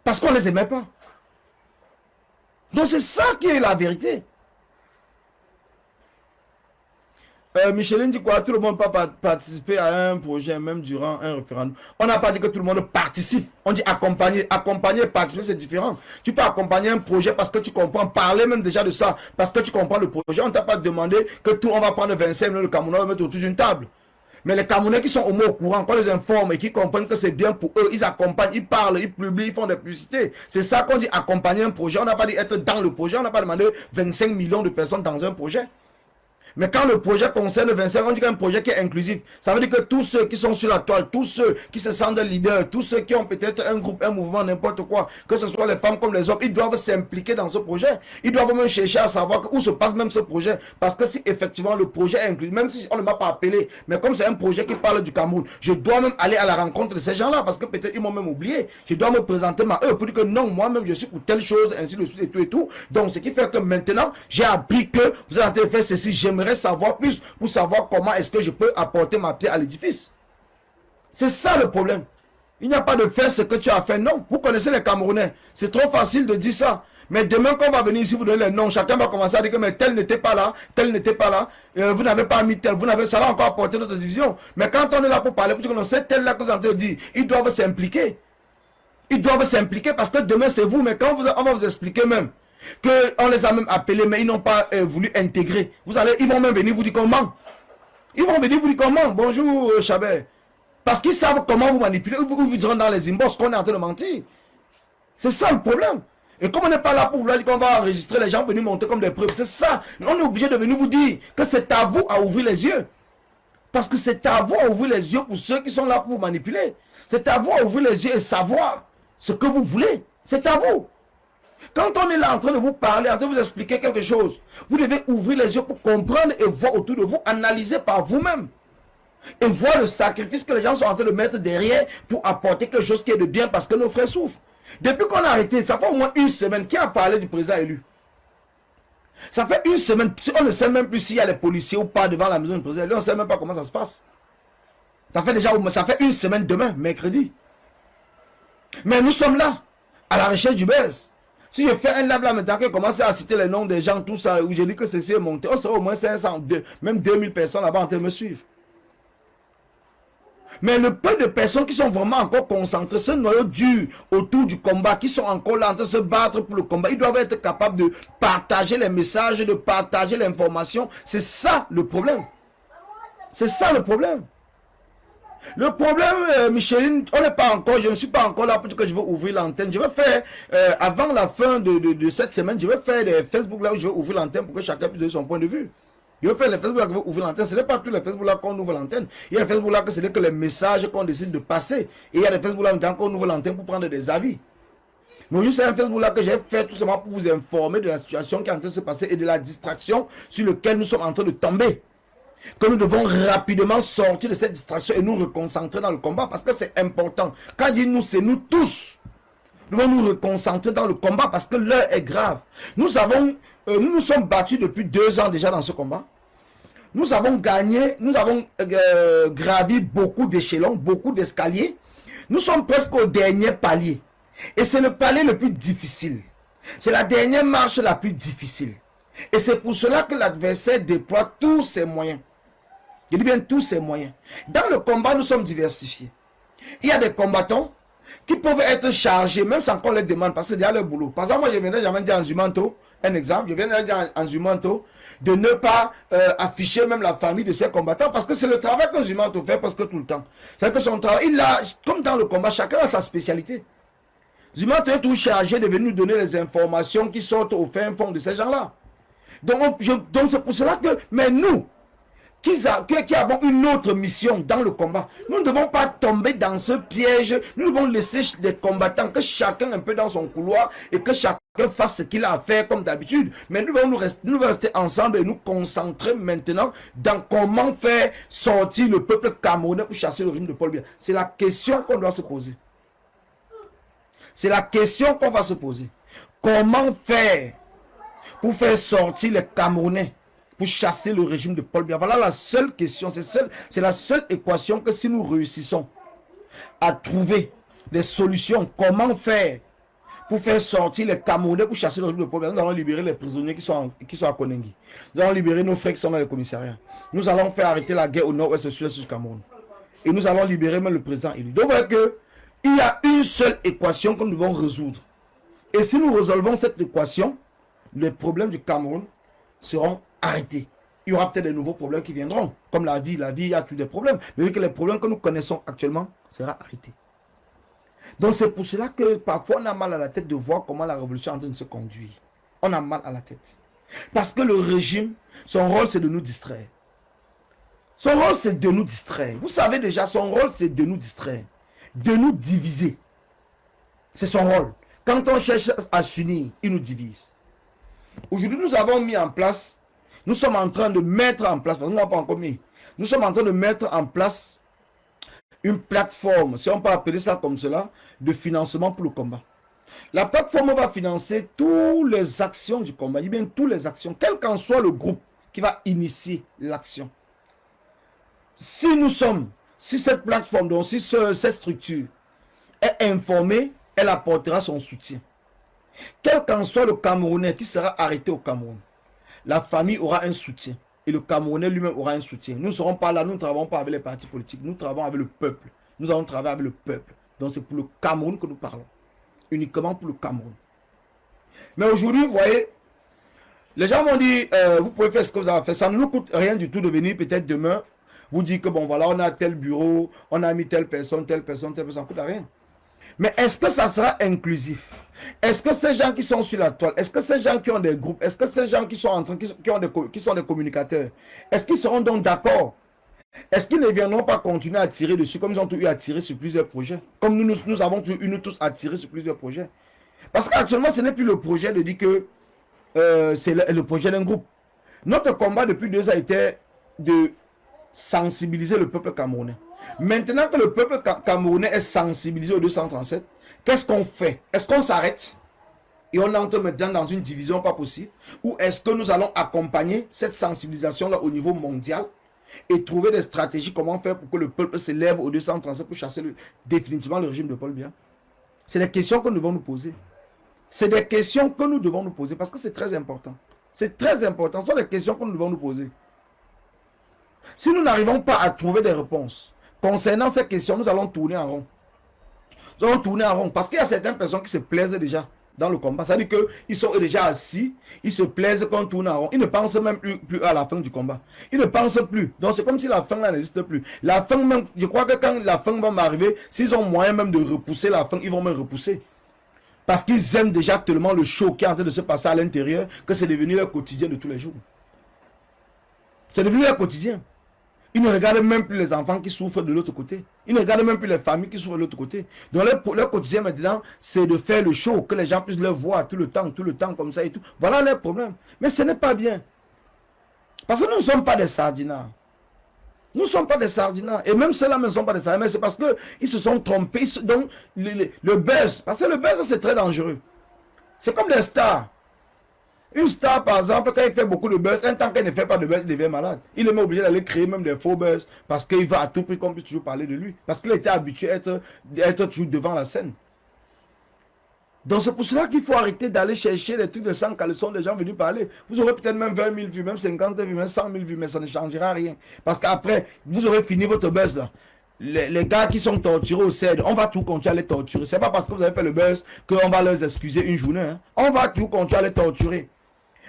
Parce qu'on ne les aimait pas. Donc c'est ça qui est la vérité. Micheline dit quoi? Tout le monde peut participer à un projet, même durant un référendum. On n'a pas dit que tout le monde participe. On dit accompagner. Accompagner et participer, c'est différent. Tu peux accompagner un projet parce que tu comprends. Parler même déjà de ça. Parce que tu comprends le projet. On ne t'a pas demandé que tout, on va prendre 25 minutes de Cameroun, on va mettre autour d'une table. Mais les Camerounais qui sont au moins au courant, qu'on les informe et qui comprennent que c'est bien pour eux, ils accompagnent, ils parlent, ils publient, ils font des publicités. C'est ça qu'on dit accompagner un projet. On n'a pas dit être dans le projet. On n'a pas demandé 25 millions de personnes dans un projet. Mais quand le projet concerne 25, on dit qu'un projet qui est inclusif. Ça veut dire que tous ceux qui sont sur la toile, tous ceux qui se sentent leaders, tous ceux qui ont peut-être un groupe, un mouvement, n'importe quoi, que ce soit les femmes comme les hommes, ils doivent s'impliquer dans ce projet. Ils doivent même chercher à savoir où se passe même ce projet. Parce que si effectivement le projet est inclusif, même si on ne m'a pas appelé, mais comme c'est un projet qui parle du Cameroun, je dois même aller à la rencontre de ces gens-là, parce que peut-être ils m'ont même oublié. Je dois me présenter à eux pour dire que non, moi-même je suis pour telle chose, ainsi de suite et tout et tout. Donc ce qui fait que maintenant, j'ai appris que vous êtes en train de faire ceci, j'aimerais savoir plus pour savoir comment est-ce que je peux apporter ma pierre à l'édifice. C'est ça le problème. Il n'y a pas de faire ce que tu as fait. Non, vous connaissez les Camerounais. C'est trop facile de dire ça. Mais demain quand on va venir ici, vous donnez les noms. Chacun va commencer à dire que mais tel n'était pas là, tel n'était pas là. Vous n'avez pas mis tel, ça va encore apporter notre division. Mais quand on est là pour parler, pour dire que c'est tel là que vous avez dit, ils doivent s'impliquer. Ils doivent s'impliquer parce que demain c'est vous. Mais quand on va vous expliquer même qu'on les a même appelés, mais ils n'ont pas voulu intégrer. Ils vont même venir vous dire comment. Ils vont venir vous dire comment. Bonjour Chabert. Parce qu'ils savent comment vous manipuler. Ils vous diront dans les inbox qu'on est en train de mentir. C'est ça le problème. Et comme on n'est pas là pour vouloir dire qu'on va enregistrer les gens venir monter comme des preuves, c'est ça. On est obligé de venir vous dire que c'est à vous à ouvrir les yeux. Parce que c'est à vous à ouvrir les yeux pour ceux qui sont là pour vous manipuler. C'est à vous à ouvrir les yeux et savoir ce que vous voulez. C'est à vous. Quand on est là en train de vous parler, en train de vous expliquer quelque chose, vous devez ouvrir les yeux pour comprendre et voir autour de vous, analyser par vous-même. Et voir le sacrifice que les gens sont en train de mettre derrière pour apporter quelque chose qui est de bien parce que nos frères souffrent. Depuis qu'on a arrêté, ça fait au moins une semaine, qui a parlé du président élu? Ça fait une semaine, on ne sait même plus s'il y a les policiers ou pas devant la maison du président élu, on ne sait même pas comment ça se passe. Ça fait une semaine demain, mercredi. Mais nous sommes là, à la recherche du buzz. Si je fais un lab là maintenant, que je commence à citer les noms des gens, tout ça, où je dis que c'est monté, on sera au moins 500, même 2000 personnes là-bas en train de me suivre. Mais le peu de personnes qui sont vraiment encore concentrées, ce noyau dur autour du combat, qui sont encore là en train de se battre pour le combat, ils doivent être capables de partager les messages, de partager l'information. C'est ça le problème. C'est ça le problème. Le problème, Micheline, on n'est pas encore, je ne suis pas encore là pour dire que je vais ouvrir l'antenne. Je vais faire, avant la fin de cette semaine, je vais faire des Facebook là où je vais ouvrir l'antenne pour que chacun puisse donner son point de vue. Je vais faire les Facebook là qui vont ouvrir l'antenne. Ce n'est pas tous les Facebook là qu'on ouvre l'antenne. Il y a des Facebook là que ce n'est que les messages qu'on décide de passer. Et il y a des Facebook là maintenant qu'on ouvre l'antenne pour prendre des avis. Mais juste c'est un Facebook là que j'ai fait tout simplement pour vous informer de la situation qui est en train de se passer et de la distraction sur laquelle nous sommes en train de tomber. Que nous devons rapidement sortir de cette distraction et nous reconcentrer dans le combat parce que c'est important. Quand il dit nous, c'est nous tous. Nous devons nous reconcentrer dans le combat parce que l'heure est grave. Nous nous sommes battus depuis 2 ans déjà dans ce combat. Nous avons gagné, nous avons gravi beaucoup d'échelons, beaucoup d'escaliers. Nous sommes presque au dernier palier. Et c'est le palier le plus difficile. C'est la dernière marche la plus difficile. Et c'est pour cela que l'adversaire déploie tous ses moyens. Je dis bien tous ses moyens. Dans le combat, nous sommes diversifiés. Il y a des combattants qui peuvent être chargés, même sans qu'on les demande, parce que c'est déjà leur boulot. Par exemple, moi, je viendrais jamais dire en Zumanto, un exemple, je viendrais dire en Zumanto, de ne pas afficher même la famille de ces combattants, parce que c'est le travail que Zumanto fait presque tout le temps. C'est que son travail, comme dans le combat, chacun a sa spécialité. Zumanto est tout chargé de venir nous donner les informations qui sortent au fin fond de ces gens-là. Donc c'est pour cela que, mais nous, qui avons une autre mission dans le combat, nous ne devons pas tomber dans ce piège. Nous devons laisser les combattants, que chacun un peu dans son couloir et que chacun fasse ce qu'il a à faire comme d'habitude. Mais nous devons rester ensemble et nous concentrer maintenant dans comment faire sortir le peuple camerounais pour chasser le régime de Paul Biya. C'est la question qu'on doit se poser. C'est la question qu'on va se poser. Comment faire pour faire sortir les Camerounais pour chasser le régime de Paul Biya? Voilà la seule question, c'est la seule équation que si nous réussissons à trouver des solutions, comment faire pour faire sortir les Camerounais pour chasser le régime de Paul Biya, nous allons libérer les prisonniers qui sont à Konengi. Nous allons libérer nos frères qui sont dans les commissariats. Nous allons faire arrêter la guerre au nord-ouest du Cameroun. Et nous allons libérer même le président élu. Donc, vous voyez qu'il y a une seule équation que nous devons résoudre. Et si nous résolvons cette équation, les problèmes du Cameroun seront arrêtés. Il y aura peut-être de nouveaux problèmes qui viendront, comme la vie, il y a tous des problèmes. Mais vu que les problèmes que nous connaissons actuellement seront arrêtés. Donc c'est pour cela que parfois on a mal à la tête de voir comment la révolution est en train de se conduire. On a mal à la tête. Parce que le régime, son rôle c'est de nous distraire. Son rôle c'est de nous distraire. Vous savez déjà, son rôle c'est de nous distraire. De nous diviser. C'est son rôle. Quand on cherche à s'unir, il nous divise. Aujourd'hui, nous avons mis en place, nous sommes en train de mettre en place, parce que nous n'avons pas encore mis, nous sommes en train de mettre en place une plateforme, si on peut appeler ça comme cela, de financement pour le combat. La plateforme va financer toutes les actions du combat, et bien toutes les actions, quel qu'en soit le groupe qui va initier l'action. Si cette plateforme, donc si cette structure est informée, elle apportera son soutien. Quel qu'en soit le Camerounais qui sera arrêté au Cameroun, la famille aura un soutien. Et le Camerounais lui-même aura un soutien. Nous ne serons pas là, nous ne travaillons pas avec les partis politiques. Nous travaillons avec le peuple. Nous allons travailler avec le peuple. Donc c'est pour le Cameroun que nous parlons. Uniquement pour le Cameroun. Mais aujourd'hui, vous voyez, les gens m'ont dit, vous pouvez faire ce que vous avez fait. Ça ne nous coûte rien du tout de venir peut-être demain. Vous dire que bon voilà, on a tel bureau, on a mis telle personne, ça ne coûte rien. Mais est-ce que ça sera inclusif? Est-ce que ces gens qui sont sur la toile, est-ce que ces gens qui ont des groupes, est-ce que ces gens qui sont en train, qui sont des communicateurs, est-ce qu'ils seront donc d'accord? Est-ce qu'ils ne viendront pas continuer à tirer dessus comme ils ont eu à tirer sur plusieurs projets? Comme nous avons eu nous tous à tirer sur plusieurs projets. Parce qu'actuellement, ce n'est plus le projet de dire que c'est le projet d'un groupe. Notre combat depuis 2 ans était de sensibiliser le peuple camerounais. Maintenant que le peuple camerounais est sensibilisé au 237, qu'est-ce qu'on fait? Est-ce qu'on s'arrête et on entre maintenant dans une division pas possible? Ou est-ce que nous allons accompagner cette sensibilisation-là au niveau mondial et trouver des stratégies comment faire pour que le peuple se lève au 237 pour chasser définitivement le régime de Paul Biya? C'est des questions que nous devons nous poser. C'est des questions que nous devons nous poser parce que c'est très important. C'est très important. Ce sont des questions que nous devons nous poser. Si nous n'arrivons pas à trouver des réponses concernant ces questions, nous allons tourner en rond. Nous allons tourner en rond parce qu'il y a certaines personnes qui se plaisent déjà dans le combat. C'est-à-dire qu'ils sont déjà assis, ils se plaisent qu'on tourne en rond. Ils ne pensent même plus à la fin du combat. Ils ne pensent plus. Donc c'est comme si la fin n'existe plus. La fin même, je crois que quand la fin va m'arriver, s'ils ont moyen même de repousser la fin, ils vont me repousser. Parce qu'ils aiment déjà tellement le show qui est en train de se passer à l'intérieur que c'est devenu leur quotidien de tous les jours. C'est devenu leur quotidien. Ils ne regardent même plus les enfants qui souffrent de l'autre côté. Ils ne regardent même plus les familles qui souffrent de l'autre côté. Donc leur quotidien maintenant, c'est de faire le show, que les gens puissent le voir tout le temps comme ça et tout. Voilà leur problème. Mais ce n'est pas bien. Parce que nous ne sommes pas des sardinards. Nous ne sommes pas des sardinards. Et même ceux-là ne sont pas des sardinards. Mais c'est parce qu'ils se sont trompés. Donc le buzz, parce que le buzz c'est très dangereux. C'est comme des stars. Une star, par exemple, quand il fait beaucoup de buzz, un temps qu'elle ne fait pas de buzz, il devient malade. Il est même obligé d'aller créer même des faux buzz parce qu'il va à tout prix qu'on puisse toujours parler de lui. Parce qu'il était habitué à être toujours devant la scène. Donc c'est pour cela qu'il faut arrêter d'aller chercher des trucs de 100 caleçons des gens venus parler. Vous aurez peut-être même 20 000 vues, même 50 000 vues, même 100 000 vues, mais ça ne changera rien. Parce qu'après, vous aurez fini votre buzz là. Les gars qui sont torturés au CED, on va tout continuer à les torturer. C'est pas parce que vous avez fait le buzz qu'on va leur excuser une journée. Hein. On va tout continuer à les torturer.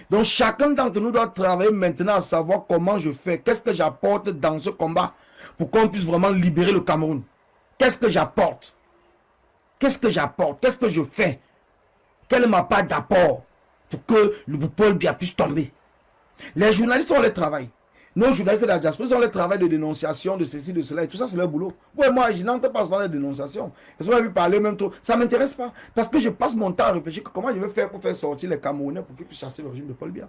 Donc chacun d'entre nous doit travailler maintenant à savoir comment je fais, qu'est-ce que j'apporte dans ce combat pour qu'on puisse vraiment libérer le Cameroun. Qu'est-ce que j'apporte? Qu'est-ce que j'apporte? Qu'est-ce que je fais? Quelle est ma part d'apport pour que le Paul Biya puisse tomber? Les journalistes ont leur travail. Nos journalistes de la diaspora, ils ont leur travail de dénonciation, de ceci, de cela, et tout ça, c'est leur boulot. Ouais, moi, je n'entends pas parler de dénonciation. Parce que moi, parler même trop, ça ne m'intéresse pas. Parce que je passe mon temps à réfléchir comment je vais faire pour faire sortir les Camerounais pour qu'ils puissent chasser le régime de Paul Biya.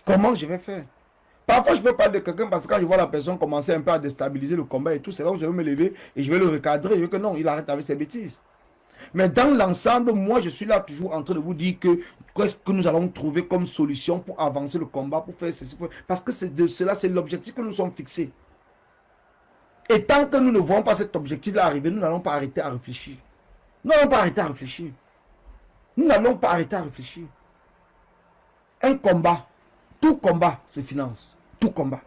Comment je vais faire? Parfois, je peux parler de quelqu'un parce que quand je vois la personne commencer un peu à déstabiliser le combat et tout, c'est là où je vais me lever et je vais le recadrer. Je veux que non, il arrête avec ses bêtises. Mais dans l'ensemble, moi, je suis là toujours en train de vous dire que qu'est-ce que nous allons trouver comme solution pour avancer le combat, pour faire ceci. Parce que c'est de cela, c'est l'objectif que nous sommes fixés. Et tant que nous ne voyons pas cet objectif-là arriver, nous n'allons pas arrêter à réfléchir. Nous n'allons pas arrêter à réfléchir. Nous n'allons pas arrêter à réfléchir. Un combat, tout combat se finance. Tout combat.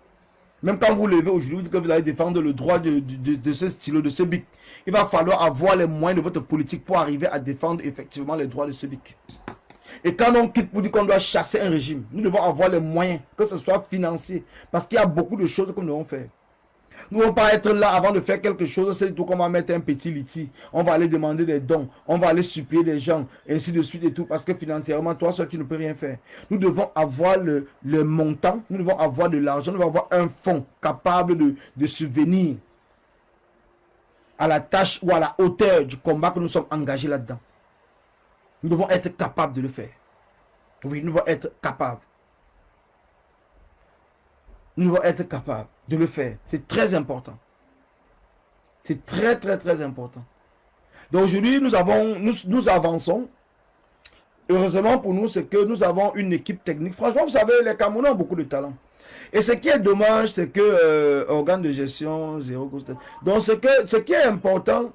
Même quand vous levez aujourd'hui, vous dites que vous allez défendre le droit de ce stylo, de ce bic. Il va falloir avoir les moyens de votre politique pour arriver à défendre effectivement les droits de ce bic. Et quand on quitte pour dire qu'on doit chasser un régime, nous devons avoir les moyens, que ce soit financier. Parce qu'il y a beaucoup de choses que nous devons faire. Nous ne devons pas être là avant de faire quelque chose, c'est tout qu'on va mettre un petit litige. On va aller demander des dons, on va aller supplier des gens, ainsi de suite et tout, parce que financièrement, toi seul, tu ne peux rien faire. Nous devons avoir le montant, nous devons avoir de l'argent, nous devons avoir un fonds capable de subvenir à la tâche ou à la hauteur du combat que nous sommes engagés là-dedans. Nous devons être capables de le faire. Oui, nous devons être capables. Nous devons être capables de le faire. C'est très important. C'est très, très, très important. Donc aujourd'hui, nous avançons. Heureusement pour nous, c'est que nous avons une équipe technique. Franchement, vous savez, les Camerounais ont beaucoup de talent. Et ce qui est dommage, c'est que organe de gestion, zéro. Donc ce qui est important,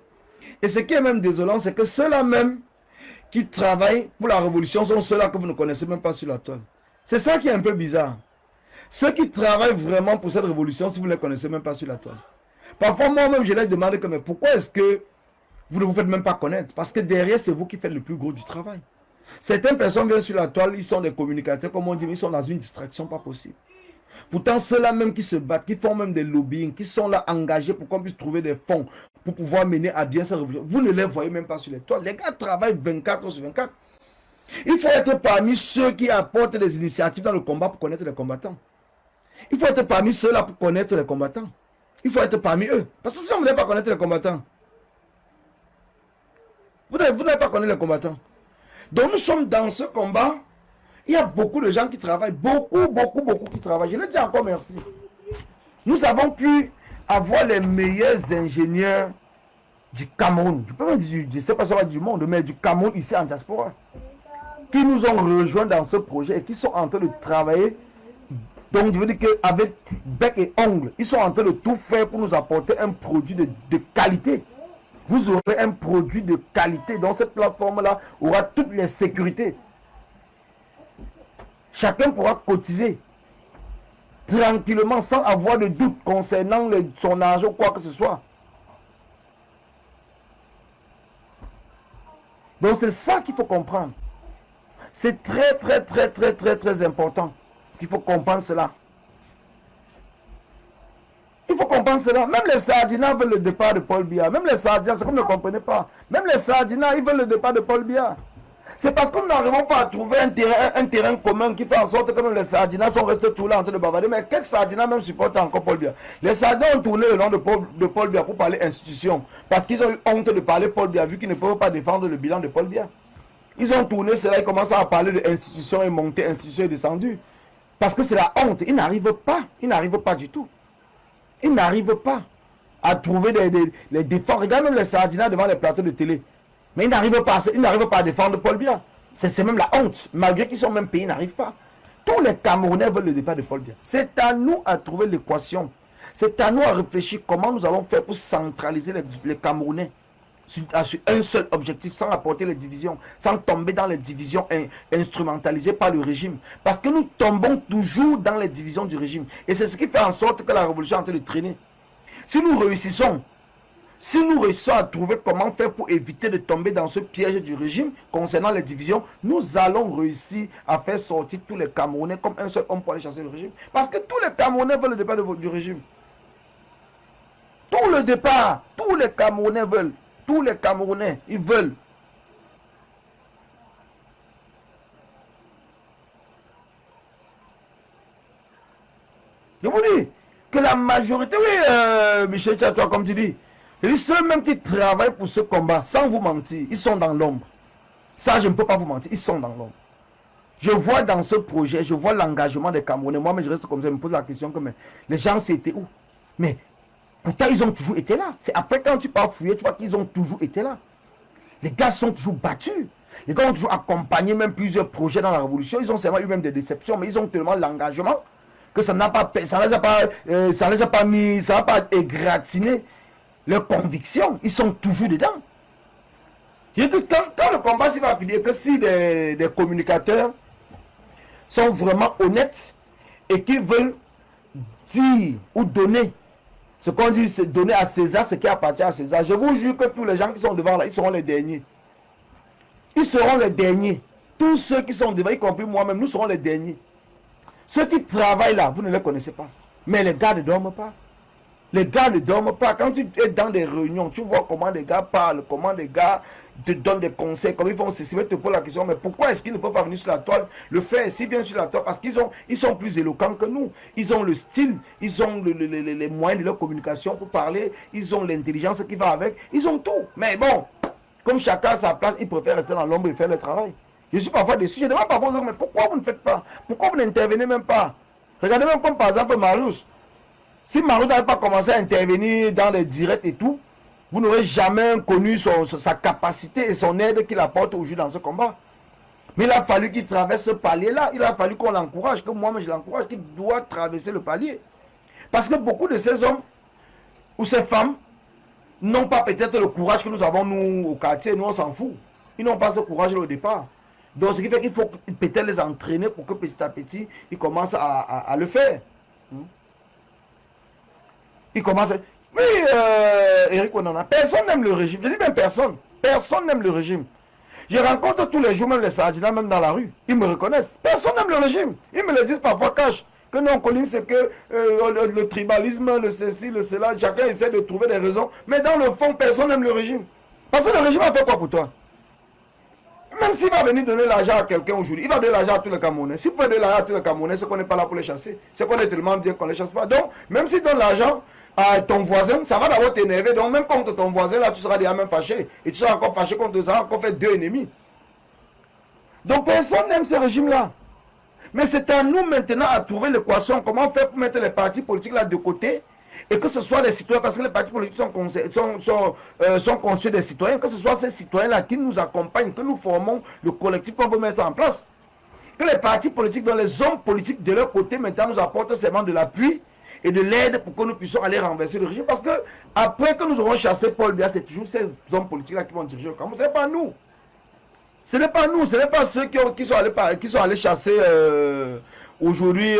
et ce qui est même désolant, c'est que ceux-là même qui travaillent pour la révolution sont ceux-là que vous ne connaissez même pas sur la toile. C'est ça qui est un peu bizarre. Ceux qui travaillent vraiment pour cette révolution, si vous ne les connaissez même pas sur la toile. Parfois, moi-même, je leur demande que, mais pourquoi est-ce que vous ne vous faites même pas connaître? Parce que derrière, c'est vous qui faites le plus gros du travail. Certaines personnes viennent sur la toile, ils sont des communicateurs, comme on dit, mais ils sont dans une distraction pas possible. Pourtant, ceux-là même qui se battent, qui font même des lobbying, qui sont là engagés pour qu'on puisse trouver des fonds pour pouvoir mener à bien cette révolution, vous ne les voyez même pas sur les toiles. Les gars travaillent 24 heures sur 24. Il faut être parmi ceux qui apportent des initiatives dans le combat pour connaître les combattants. Il faut être parmi ceux-là pour connaître les combattants. Il faut être parmi eux. Parce que si on ne voulait pas connaître les combattants, vous n'allez pas connaître les combattants. Donc nous sommes dans ce combat. Il y a beaucoup de gens qui travaillent. Beaucoup qui travaillent. Je le dis encore merci. Nous avons pu avoir les meilleurs ingénieurs du Cameroun. Je peux même dire, je ne sais pas si on va dire du monde, mais du Cameroun ici en diaspora. Qui nous ont rejoints dans ce projet et qui sont en train de travailler. Donc, je veux dire qu'avec bec et ongle, ils sont en train de tout faire pour nous apporter un produit de qualité. Vous aurez un produit de qualité. Donc, cette plateforme-là aura toutes les sécurités. Chacun pourra cotiser tranquillement sans avoir de doute concernant son argent ou quoi que ce soit. Donc, c'est ça qu'il faut comprendre. C'est très important. Il faut comprendre cela. Il faut comprendre cela. Même les Sardinats veulent le départ de Paul Biya. Même les Sardinats, c'est comme vous ne comprenez pas. Même les Sardinats, ils veulent le départ de Paul Biya. C'est parce que nous n'arrivons pas à trouver un terrain commun qui fait en sorte que même les Sardinats sont restés tout là en train de bavarder. Mais quelques Sardinats même supportent encore Paul Biya. Les Sardinats ont tourné le nom de Paul Biya pour parler institution. Parce qu'ils ont eu honte de parler Paul Biya, vu qu'ils ne peuvent pas défendre le bilan de Paul Biya. Ils ont tourné cela, ils commencent à parler de institution et monter, institution et descendu. Parce que c'est la honte. Ils n'arrivent pas du tout. Ils n'arrivent pas à trouver les défenses. Regarde même les Sardinats devant les plateaux de télé. Mais ils n'arrivent pas à défendre Paul Biya. C'est même la honte. Malgré qu'ils sont même payés, ils n'arrivent pas. Tous les Camerounais veulent le départ de Paul Biya. C'est à nous à trouver l'équation. C'est à nous à réfléchir comment nous allons faire pour centraliser les Camerounais sur un seul objectif, sans apporter les divisions, sans tomber dans les divisions instrumentalisées par le régime. Parce que nous tombons toujours dans les divisions du régime. Et c'est ce qui fait en sorte que la révolution est en train de traîner. Si nous réussissons à trouver comment faire pour éviter de tomber dans ce piège du régime concernant les divisions, nous allons réussir à faire sortir tous les Camerounais comme un seul homme pour aller chasser le régime. Parce que tous les Camerounais veulent le départ du régime. Tout le départ, tous les Camerounais veulent. Tous les Camerounais, ils veulent. Je vous dis que la majorité, oui, Michel Tchatoua, comme tu dis, ceux même qui travaillent pour ce combat, sans vous mentir, ils sont dans l'ombre. Ça, je ne peux pas vous mentir, ils sont dans l'ombre. Je vois dans ce projet, je vois l'engagement des Camerounais. Moi, mais je reste comme ça, je me pose la question que mais, les gens, c'était où? Mais pourtant, ils ont toujours été là. C'est après, quand tu pars fouiller, tu vois qu'ils ont toujours été là. Les gars sont toujours battus. Les gars ont toujours accompagné même plusieurs projets dans la révolution. Ils ont seulement eu même des déceptions, mais ils ont tellement l'engagement que ça n'a pas, ça les a pas mis, ça n'a pas égratigné leurs convictions. Ils sont toujours dedans. Quand le combat va finir, que si des communicateurs sont vraiment honnêtes et qui veulent dire ou donner ce qu'on dit, c'est donner à César ce qui appartient à César. Je vous jure que tous les gens qui sont devant là, ils seront les derniers. Ils seront les derniers. Tous ceux qui sont devant, y compris moi-même, nous serons les derniers. Ceux qui travaillent là, vous ne les connaissez pas. Mais les gars ne dorment pas. Les gars ne dorment pas. Quand tu es dans des réunions, tu vois comment les gars parlent, comment les gars te donnent des conseils, comment ils font ceci. Tu te poses la question, mais pourquoi est-ce qu'ils ne peuvent pas venir sur la toile? Le faire s'ils viennent sur la toile, parce qu'ils sont plus éloquents que nous. Ils ont le style, ils ont les moyens de leur communication pour parler, ils ont l'intelligence qui va avec, ils ont tout. Mais bon, comme chacun a sa place, ils préfèrent rester dans l'ombre et faire le travail. Je suis parfois déçu. Je demande parfois, mais pourquoi vous ne faites pas? Pourquoi vous n'intervenez même pas? Regardez même comme par exemple Marius. Si Marius n'avait pas commencé à intervenir dans les directs et tout, vous n'aurez jamais connu sa capacité et son aide qu'il apporte aujourd'hui dans ce combat. Mais il a fallu qu'il traverse ce palier-là. Il a fallu qu'on l'encourage, que moi-même je l'encourage, qu'il doit traverser le palier. Parce que beaucoup de ces hommes ou ces femmes n'ont pas peut-être le courage que nous avons, nous, au quartier. Nous, on s'en fout. Ils n'ont pas ce courage au départ. Donc, ce qui fait qu'il faut peut-être les entraîner pour que petit à petit, ils commencent à le faire. Ils commencent à... Oui, Eric Onana, personne n'aime le régime. Je dis même personne. Personne n'aime le régime. Je rencontre tous les jours, même les Sardinats, même dans la rue. Ils me reconnaissent. Personne n'aime le régime. Ils me le disent parfois cash. Que non, Colin, c'est que le tribalisme, le ceci, le cela, chacun essaie de trouver des raisons. Mais dans le fond, personne n'aime le régime. Parce que le régime a fait quoi pour toi? Même s'il va venir donner l'argent à quelqu'un aujourd'hui, il va donner l'argent à tous les Camerounais. S'il peut donner l'argent à tous les Camerounais, c'est qu'on n'est pas là pour les chasser. C'est qu'on est tellement bien qu'on ne les chasse pas. Donc, même s'il donne l'argent à ton voisin, ça va d'abord t'énerver. Donc, même contre ton voisin, là, tu seras déjà même fâché. Et tu seras encore fâché contre eux, ça va encore fait deux ennemis. Donc, personne n'aime ce régime-là. Mais c'est à nous maintenant à trouver l'équation. Comment faire pour mettre les partis politiques là de côté et que ce soit les citoyens, parce que les partis politiques sont conçus des citoyens, que ce soit ces citoyens-là qui nous accompagnent, que nous formons le collectif qu'on veut mettre en place. Que les partis politiques, dont les hommes politiques de leur côté, maintenant nous apportent seulement de l'appui et de l'aide pour que nous puissions aller renverser le régime. Parce que après que nous aurons chassé Paul Biya, c'est toujours ces hommes politiques-là qui vont diriger le Cameroun. Ce n'est pas nous. Ce n'est pas nous, ce n'est pas ceux qui sont allés chasser aujourd'hui,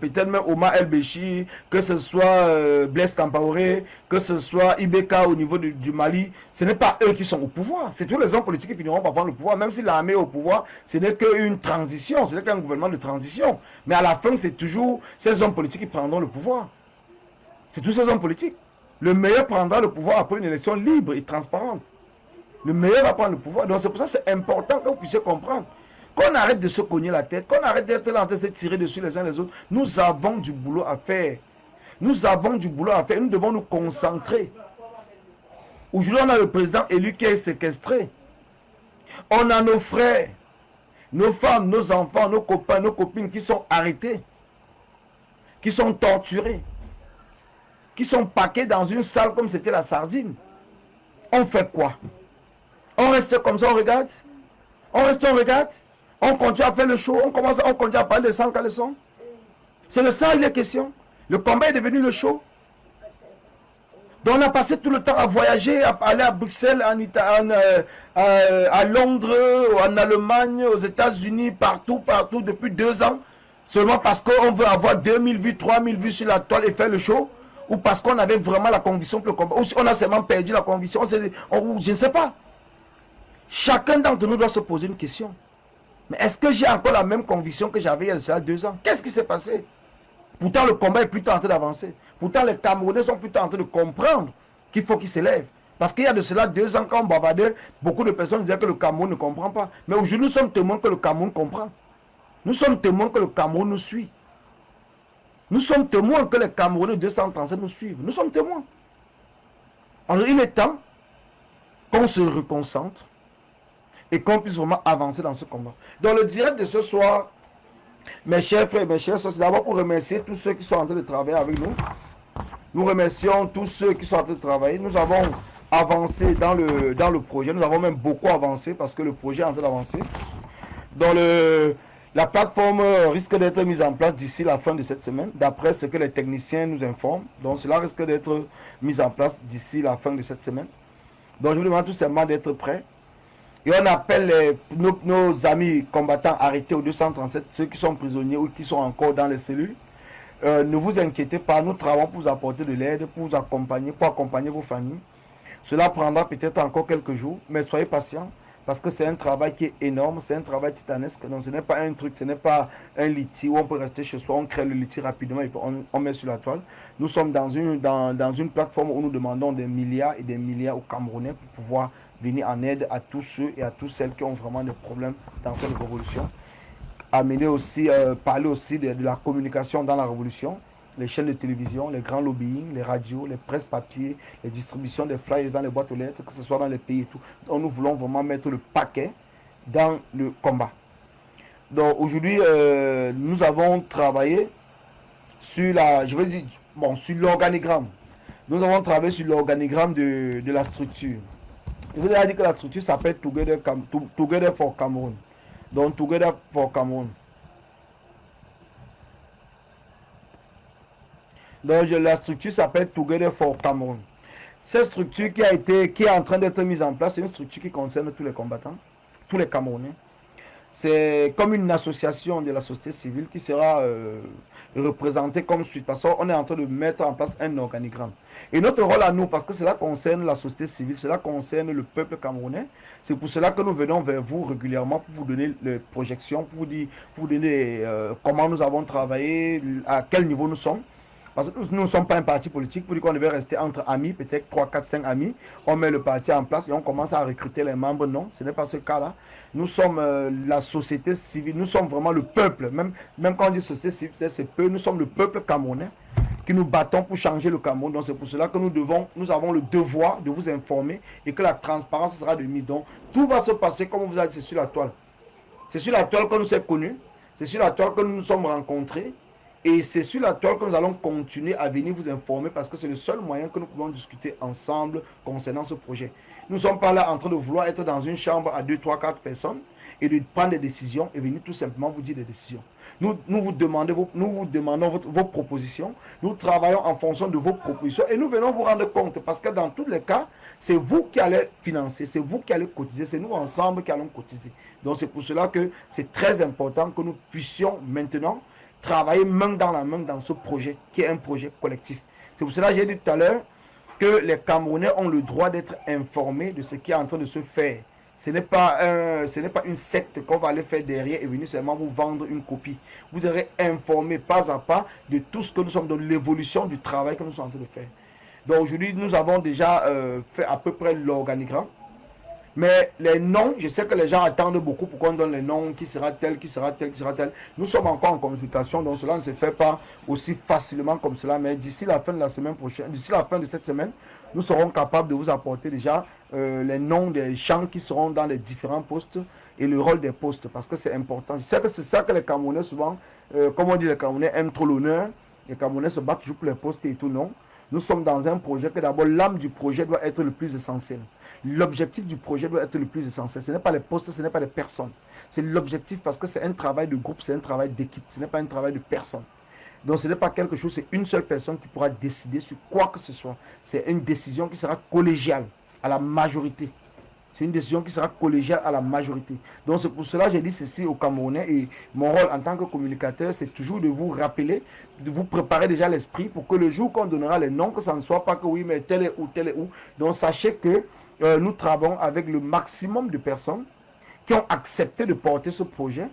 peut-être même Omar El Béchi, que ce soit Blaise Compaoré, que ce soit Ibeka au niveau du Mali. Ce n'est pas eux qui sont au pouvoir. C'est tous les hommes politiques qui finiront par prendre le pouvoir. Même si l'armée est au pouvoir, ce n'est qu'une transition, ce n'est qu'un gouvernement de transition. Mais à la fin, c'est toujours ces hommes politiques qui prendront le pouvoir. C'est tous ces hommes politiques. Le meilleur prendra le pouvoir après une élection libre et transparente. Le meilleur va prendre le pouvoir. Donc c'est pour ça que c'est important que vous puissiez comprendre. Qu'on arrête de se cogner la tête, qu'on arrête d'être là en train de se tirer dessus les uns les autres. Nous avons du boulot à faire. Nous avons du boulot à faire. Nous devons nous concentrer. Aujourd'hui, on a le président élu qui est séquestré. On a nos frères, nos femmes, nos enfants, nos copains, nos copines qui sont arrêtés, qui sont torturés, qui sont paqués dans une salle comme c'était la sardine. On fait quoi? On reste comme ça, on regarde. On reste, on regarde. On continue à faire le show. On continue à parler de 100 caleçons. C'est de ça les questions. Le combat est devenu le show. Donc on a passé tout le temps à voyager, à aller à Bruxelles, à Londres, en Allemagne, aux États-Unis, partout, depuis 2 ans. Seulement parce qu'on veut avoir 2000 vues, 3000 vues sur la toile et faire le show. Ou parce qu'on avait vraiment la conviction que le combat. Ou si on a seulement perdu la conviction. Je ne sais pas. Chacun d'entre nous doit se poser une question. Mais est-ce que j'ai encore la même conviction que j'avais il y a 2 ans? Qu'est-ce qui s'est passé? Pourtant, le combat est plutôt en train d'avancer. Pourtant, les Camerounais sont plutôt en train de comprendre qu'il faut qu'ils s'élèvent. Parce qu'il y a de cela 2 ans, quand on bavardait, beaucoup de personnes disaient que le Cameroun ne comprend pas. Mais aujourd'hui, nous sommes témoins que le Cameroun comprend. Nous sommes témoins que le Cameroun nous suit. Nous sommes témoins que les Camerounais 237 nous suivent. Nous sommes témoins. Alors il est temps qu'on se reconcentre et qu'on puisse vraiment avancer dans ce combat. Dans le direct de ce soir, mes chers frères et mes chers sœurs, c'est d'abord pour remercier tous ceux qui sont en train de travailler avec nous. Nous remercions tous ceux qui sont en train de travailler. Nous avons avancé dans le projet. Nous avons même beaucoup avancé parce que le projet est en train d'avancer. La plateforme risque d'être mise en place d'ici la fin de cette semaine, d'après ce que les techniciens nous informent. Donc cela risque d'être mis en place d'ici la fin de cette semaine. Donc je vous demande tout simplement d'être prêts. Et on appelle nos amis combattants arrêtés au 237, ceux qui sont prisonniers ou qui sont encore dans les cellules. Ne vous inquiétez pas, nous travaillons pour vous apporter de l'aide, pour vous accompagner, pour accompagner vos familles. Cela prendra peut-être encore quelques jours, mais soyez patients, parce que c'est un travail qui est énorme, c'est un travail titanesque. Donc ce n'est pas un truc, ce n'est pas un liti où on peut rester chez soi, on crée le liti rapidement et puis on met sur la toile. Nous sommes dans une plateforme où nous demandons des milliards et des milliards aux Camerounais pour pouvoir venir en aide à tous ceux et à toutes celles qui ont vraiment des problèmes dans cette révolution. Amener aussi, parler aussi de la communication dans la révolution, les chaînes de télévision, les grands lobbying, les radios, les presses papier, les distributions des flyers dans les boîtes aux lettres, que ce soit dans les pays et tout. Donc nous voulons vraiment mettre le paquet dans le combat. Donc aujourd'hui, nous avons travaillé sur sur l'organigramme. Nous avons travaillé sur l'organigramme de la structure. Je vous ai dit que la structure s'appelle Together for Cameroon. Donc Together for Cameroon. Donc la structure s'appelle Together for Cameroon. Cette structure qui est en train d'être mise en place, c'est une structure qui concerne tous les combattants, tous les Camerounais. C'est comme une association de la société civile qui sera représentée comme suite. Parce qu'on est en train de mettre en place un organigramme. Et notre rôle à nous, parce que cela concerne la société civile, cela concerne le peuple camerounais, c'est pour cela que nous venons vers vous régulièrement pour vous donner les projections, pour vous donner comment nous avons travaillé, à quel niveau nous sommes. Parce que nous ne sommes pas un parti politique, pour dire qu'on devait rester entre amis, peut-être 3, 4, 5 amis. On met le parti en place et on commence à recruter les membres. Non, ce n'est pas ce cas-là. Nous sommes la société civile, nous sommes vraiment le peuple. Même quand on dit société civile, c'est peu, nous sommes le peuple camerounais qui nous battons pour changer le Cameroun. Donc c'est pour cela que nous avons le devoir de vous informer et que la transparence sera de mise. Donc tout va se passer comme on vous a dit, c'est sur la toile. C'est sur la toile que nous sommes connus, c'est sur la toile que nous nous sommes rencontrés. Et c'est sur la toile que nous allons continuer à venir vous informer parce que c'est le seul moyen que nous pouvons discuter ensemble concernant ce projet. Nous ne sommes pas là en train de vouloir être dans une chambre à 2, 3, 4 personnes et de prendre des décisions et venir tout simplement vous dire des décisions. Nous vous demandons vos propositions. Nous travaillons en fonction de vos propositions et nous venons vous rendre compte parce que dans tous les cas, c'est vous qui allez financer, c'est vous qui allez cotiser, c'est nous ensemble qui allons cotiser. Donc c'est pour cela que c'est très important que nous puissions maintenant travailler main dans la main dans ce projet qui est un projet collectif. C'est pour cela que j'ai dit tout à l'heure que les Camerounais ont le droit d'être informés de ce qui est en train de se faire. Ce n'est pas une secte qu'on va aller faire derrière et venir seulement vous vendre une copie. Vous serez informés pas à pas de tout ce que nous sommes, de l'évolution du travail que nous sommes en train de faire. Donc aujourd'hui, nous avons déjà fait à peu près l'organigramme. Mais les noms, je sais que les gens attendent beaucoup pour qu'on donne les noms, qui sera tel, qui sera tel, qui sera tel. Nous sommes encore en consultation, donc cela ne se fait pas aussi facilement comme cela. Mais d'ici la fin de la semaine prochaine, d'ici la fin de cette semaine, nous serons capables de vous apporter déjà les noms des champs qui seront dans les différents postes et le rôle des postes, parce que c'est important. Je sais que c'est ça que les Camerounais souvent, comme on dit, les Camerounais aiment trop l'honneur. Les Camerounais se battent toujours pour les postes et tout, non. Nous sommes dans un projet que d'abord l'âme du projet doit être le plus essentiel. L'objectif du projet doit être le plus essentiel. Ce n'est pas les postes, ce n'est pas les personnes. C'est l'objectif parce que c'est un travail de groupe, c'est un travail d'équipe. Ce n'est pas un travail de personne. Donc ce n'est pas quelque chose, c'est une seule personne qui pourra décider sur quoi que ce soit. C'est une décision qui sera collégiale à la majorité. C'est une décision qui sera collégiale à la majorité. Donc c'est pour cela que j'ai dit ceci aux Camerounais. Et mon rôle en tant que communicateur, c'est toujours de vous rappeler, de vous préparer déjà l'esprit pour que le jour qu'on donnera les noms, que ça ne soit pas que oui, mais tel est où, tel est où. Donc sachez que nous travaillons avec le maximum de personnes qui ont accepté de porter ce projet.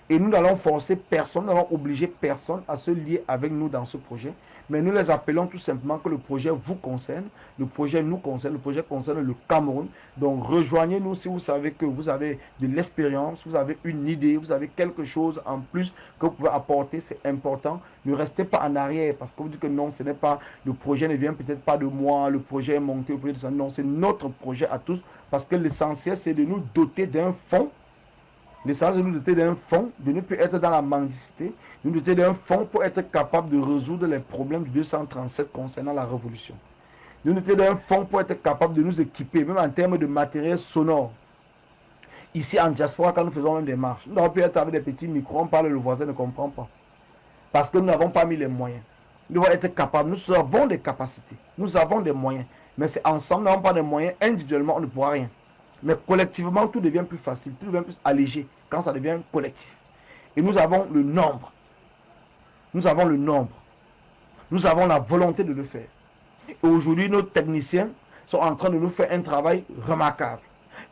Et nous n'allons forcer personne, nous n'allons obliger personne à se lier avec nous dans ce projet. mais nous les appelons tout simplement que le projet vous concerne, le projet nous concerne, le projet concerne le Cameroun. Donc rejoignez-nous si vous savez que vous avez de l'expérience, vous avez une idée, vous avez quelque chose en plus que vous pouvez apporter, c'est important. Ne restez pas en arrière parce que vous dites que non, ce n'est pas, le projet ne vient peut-être pas de moi, le projet est monté, non, c'est notre projet à tous parce que l'essentiel c'est de nous doter d'un fonds. L'essentiel, c'est de nous doter d'un fonds, de ne plus être dans la mendicité, de nous doter d'un fonds pour être capable de résoudre les problèmes du 237 concernant la révolution. De nous doter d'un fonds pour être capable de nous équiper, même en termes de matériel sonore. Ici en diaspora, quand nous faisons même des marches, nous avons pu être avec des petits micros, on parle, le voisin ne comprend pas. Parce que nous n'avons pas mis les moyens. Nous devons être capables, nous avons des capacités, nous avons des moyens. Mais c'est ensemble, nous n'avons pas de moyens, individuellement, on ne pourra rien. Mais collectivement, tout devient plus facile, tout devient plus allégé quand ça devient collectif. Et nous avons le nombre. Nous avons le nombre. Nous avons la volonté de le faire. Et aujourd'hui, nos techniciens sont en train de nous faire un travail remarquable.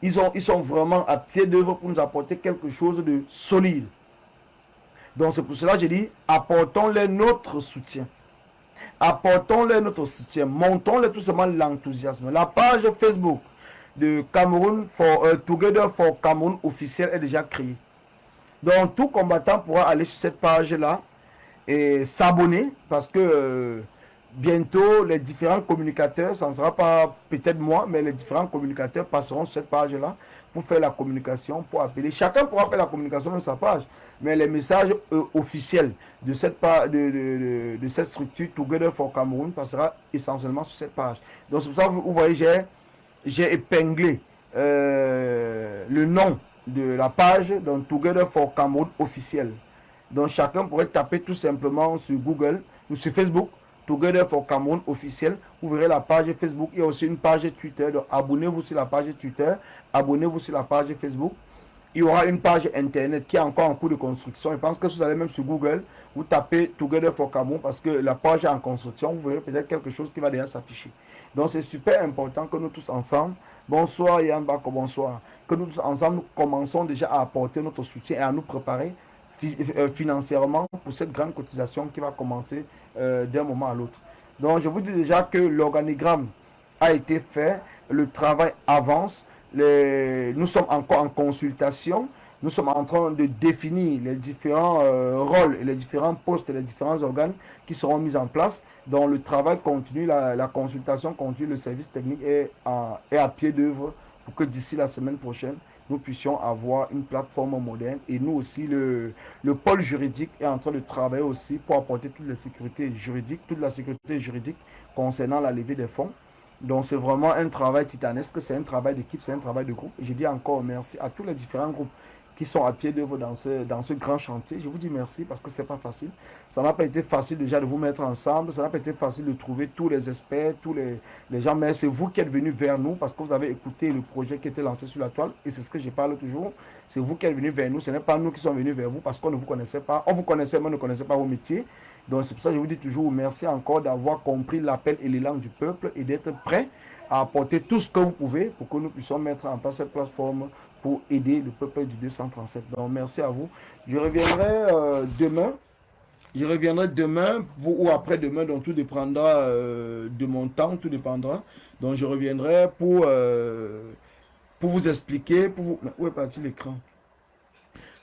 Ils sont vraiment à pied d'œuvre pour nous apporter quelque chose de solide. Donc c'est pour cela que je dis, apportons-les notre soutien. Apportons-les notre soutien. Montons-les tout simplement l'enthousiasme. La page Facebook de Cameroun Together for Cameroun officiel est déjà créée. Donc tout combattant pourra aller sur cette page-là et s'abonner parce que bientôt les différents communicateurs, ça ne sera pas peut-être moi, mais les différents communicateurs passeront sur cette page-là pour faire la communication, pour appeler. Chacun pourra faire la communication sur sa page, mais les messages officiels de cette structure Together for Cameroun passera essentiellement sur cette page. Donc c'est pour ça que vous voyez, j'ai épinglé le nom de la page dans Together for Cameroun officiel. Donc chacun pourrait taper tout simplement sur Google ou sur Facebook Together for Cameroun officiel. Vous verrez la page Facebook. Il y a aussi une page Twitter. Donc abonnez-vous sur la page Twitter. Abonnez-vous sur la page Facebook. Il y aura une page internet qui est encore en cours de construction. Je pense que si vous allez même sur Google, vous tapez Together for Cameroun parce que la page est en construction. Vous verrez peut-être quelque chose qui va déjà s'afficher. Donc c'est super important que nous tous ensemble, bonsoir Yann Bako, bonsoir, que nous tous ensemble nous commençons déjà à apporter notre soutien et à nous préparer financièrement pour cette grande cotisation qui va commencer d'un moment à l'autre. Donc je vous dis déjà que l'organigramme a été fait, le travail avance, nous sommes encore en consultation, nous sommes en train de définir les différents rôles et les différents postes et les différents organes qui seront mis en place. Donc le travail continue, la consultation continue, le service technique est à pied d'œuvre pour que d'ici la semaine prochaine, nous puissions avoir une plateforme moderne. Et nous aussi, le pôle juridique est en train de travailler aussi pour apporter toute la sécurité juridique concernant la levée des fonds. Donc c'est vraiment un travail titanesque, c'est un travail d'équipe, c'est un travail de groupe. Et je dis encore merci à tous les différents groupes qui sont à pied d'œuvre dans ce grand chantier. Je vous dis merci parce que ce n'est pas facile. Ça n'a pas été facile déjà de vous mettre ensemble. Ça n'a pas été facile de trouver tous les experts, tous les gens. Mais c'est vous qui êtes venus vers nous parce que vous avez écouté le projet qui était lancé sur la toile. Et c'est ce que je parle toujours. C'est vous qui êtes venus vers nous. Ce n'est pas nous qui sommes venus vers vous parce qu'on ne vous connaissait pas. On vous connaissait, mais on ne connaissait pas vos métiers. Donc c'est pour ça que je vous dis toujours merci encore d'avoir compris l'appel et l'élan du peuple et d'être prêt à apporter tout ce que vous pouvez pour que nous puissions mettre en place cette plateforme pour aider le peuple du 237. Donc merci à vous. Je reviendrai demain. Je reviendrai demain ou après-demain, donc tout dépendra de mon temps, tout dépendra. Donc je reviendrai pour vous expliquer, Où est parti l'écran?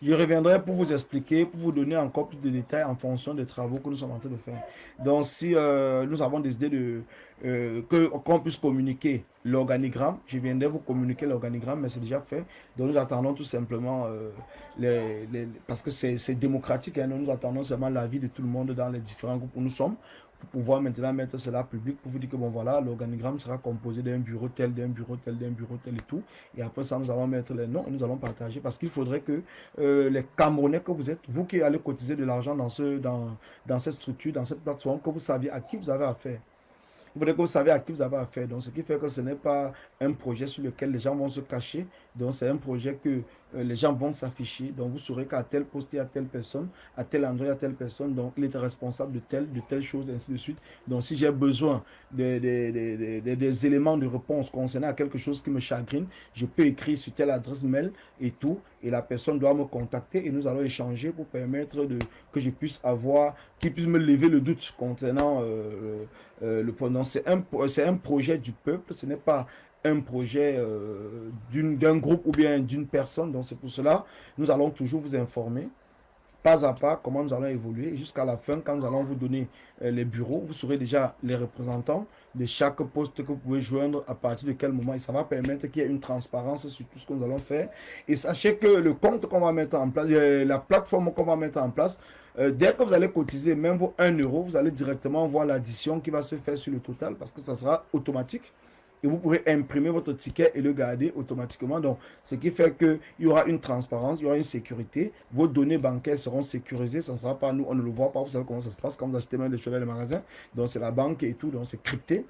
Je reviendrai pour vous expliquer, pour vous donner encore plus de détails en fonction des travaux que nous sommes en train de faire. Donc, si nous avons décidé qu'on puisse communiquer l'organigramme, je viendrai vous communiquer l'organigramme, mais c'est déjà fait. Donc, nous attendons tout simplement, parce que c'est démocratique, hein, nous attendons seulement l'avis de tout le monde dans les différents groupes où nous sommes, pour pouvoir maintenant mettre cela public, pour vous dire que bon voilà, l'organigramme sera composé d'un bureau tel, d'un bureau tel, d'un bureau tel et tout. Et après ça, nous allons mettre les noms et nous allons partager parce qu'il faudrait que les Camerounais que vous êtes, vous qui allez cotiser de l'argent dans cette structure, dans cette plateforme, que vous saviez à qui vous avez affaire. Il faudrait que vous saviez à qui vous avez affaire. Donc, ce qui fait que ce n'est pas un projet sur lequel les gens vont se cacher. Donc, c'est un projet que les gens vont s'afficher. Donc, vous saurez qu'à tel poste, il y a telle personne, à tel endroit, il y a telle personne. Donc, il est responsable de telle chose, et ainsi de suite. Donc, si j'ai besoin des éléments de réponse concernant quelque chose qui me chagrine, je peux écrire sur telle adresse mail et tout. Et la personne doit me contacter et nous allons échanger pour permettre que je puisse avoir, qu'il puisse me lever le doute concernant le pronom. C'est un projet du peuple, ce n'est pas un projet d'un groupe ou bien d'une personne. Donc c'est pour cela, nous allons toujours vous informer pas à pas comment nous allons évoluer jusqu'à la fin, quand nous allons vous donner les bureaux, vous saurez déjà les représentants de chaque poste que vous pouvez joindre à partir de quel moment, et ça va permettre qu'il y ait une transparence sur tout ce que nous allons faire. Et sachez que le compte qu'on va mettre en place, la plateforme qu'on va mettre en place, dès que vous allez cotiser même vos 1 euro, vous allez directement voir l'addition qui va se faire sur le total parce que ça sera automatique. Et vous pourrez imprimer votre ticket et le garder automatiquement. Donc, ce qui fait qu'il y aura une transparence, il y aura une sécurité. Vos données bancaires seront sécurisées. Ça ne sera pas nous, on ne le voit pas. Vous savez comment ça se passe quand vous achetez même des choses dans les magasins. Donc, c'est la banque et tout. Donc, c'est crypté.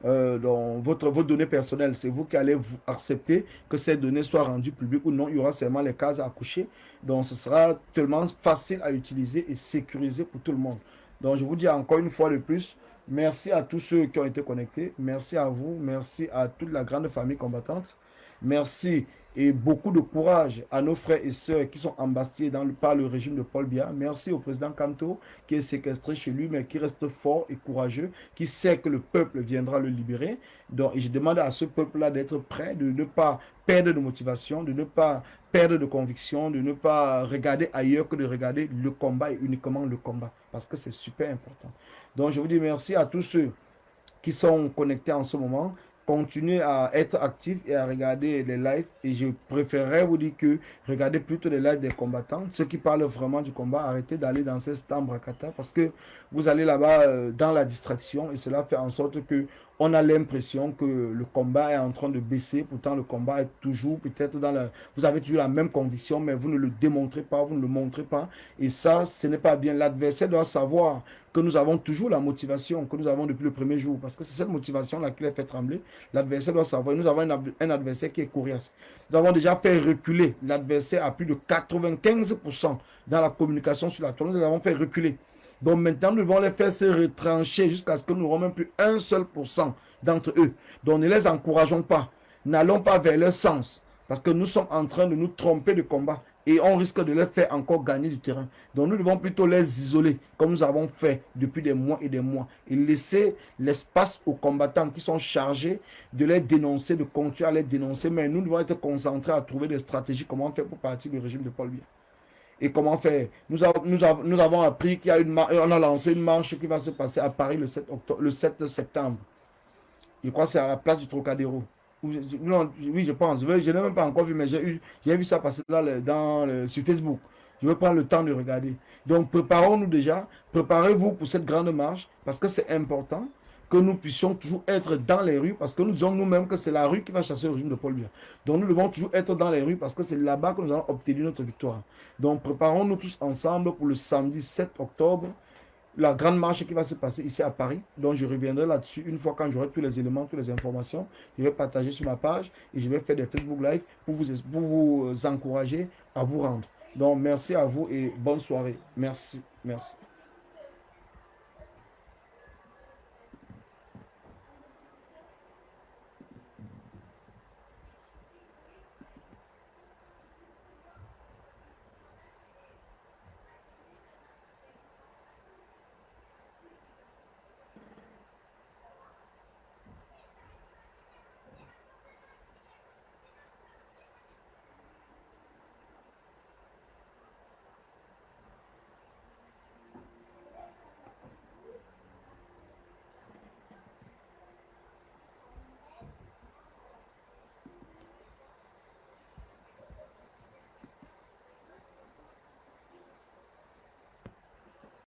Donc, vos données personnelles, c'est vous qui allez vous accepter que ces données soient rendues publiques ou non. Il y aura seulement les cases à coucher. Donc, ce sera tellement facile à utiliser et sécurisé pour tout le monde. Donc, je vous dis encore une fois de plus, merci à tous ceux qui ont été connectés. Merci à vous. Merci à toute la grande famille combattante. Merci et beaucoup de courage à nos frères et sœurs qui sont embastillés par le régime de Paul Biya. Merci au président Kanto qui est séquestré chez lui, mais qui reste fort et courageux, qui sait que le peuple viendra le libérer. Donc, je demande à ce peuple-là d'être prêt, de ne pas perdre de motivation, de ne pas perdre de conviction, de ne pas regarder ailleurs que de regarder le combat et uniquement le combat, parce que c'est super important. Donc, je vous dis merci à tous ceux qui sont connectés en ce moment. Continuez à être actifs et à regarder les lives. Et je préférerais vous dire que regardez plutôt les lives des combattants. Ceux qui parlent vraiment du combat, arrêtez d'aller dans ces stands Brakata parce que vous allez là-bas dans la distraction et cela fait en sorte que on a l'impression que le combat est en train de baisser. Pourtant, le combat est toujours peut-être dans la... Vous avez toujours la même conviction, mais vous ne le démontrez pas, vous ne le montrez pas. Et ça, ce n'est pas bien. L'adversaire doit savoir que nous avons toujours la motivation que nous avons depuis le premier jour. Parce que c'est cette motivation-là qui les fait trembler. L'adversaire doit savoir. Nous avons un adversaire qui est coriace. Nous avons déjà fait reculer l'adversaire à plus de 95% dans la communication sur la toile. Nous l'avons fait reculer. Donc maintenant, nous devons les faire se retrancher jusqu'à ce que nous n'aurons même plus un seul pourcent d'entre eux. Donc ne les encourageons pas. N'allons pas vers leur sens. Parce que nous sommes en train de nous tromper de combat. Et on risque de les faire encore gagner du terrain. Donc nous devons plutôt les isoler, comme nous avons fait depuis des mois et des mois. Et laisser l'espace aux combattants qui sont chargés de les dénoncer, de continuer à les dénoncer. Mais nous devons être concentrés à trouver des stratégies, comment faire pour partir du régime de Paul Biya. Et comment faire? Nous avons appris qu'il y a on a lancé une marche qui va se passer à Paris le 7 septembre. Je crois que c'est à la place du Trocadéro. Non, oui, je pense. Je n'ai même pas encore vu, mais j'ai vu ça passer sur Facebook. Je vais prendre le temps de regarder. Donc, préparons-nous déjà. Préparez-vous pour cette grande marche parce que c'est important que nous puissions toujours être dans les rues parce que nous disons nous-mêmes que c'est la rue qui va chasser le régime de Paul Biya. Donc, nous devons toujours être dans les rues parce que c'est là-bas que nous allons obtenir notre victoire. Donc, préparons-nous tous ensemble pour le samedi 7 octobre, la grande marche qui va se passer ici à Paris. Donc, je reviendrai là-dessus une fois quand j'aurai tous les éléments, toutes les informations. Je vais partager sur ma page et je vais faire des Facebook Live pour vous encourager à vous rendre. Donc, merci à vous et bonne soirée. Merci. Merci.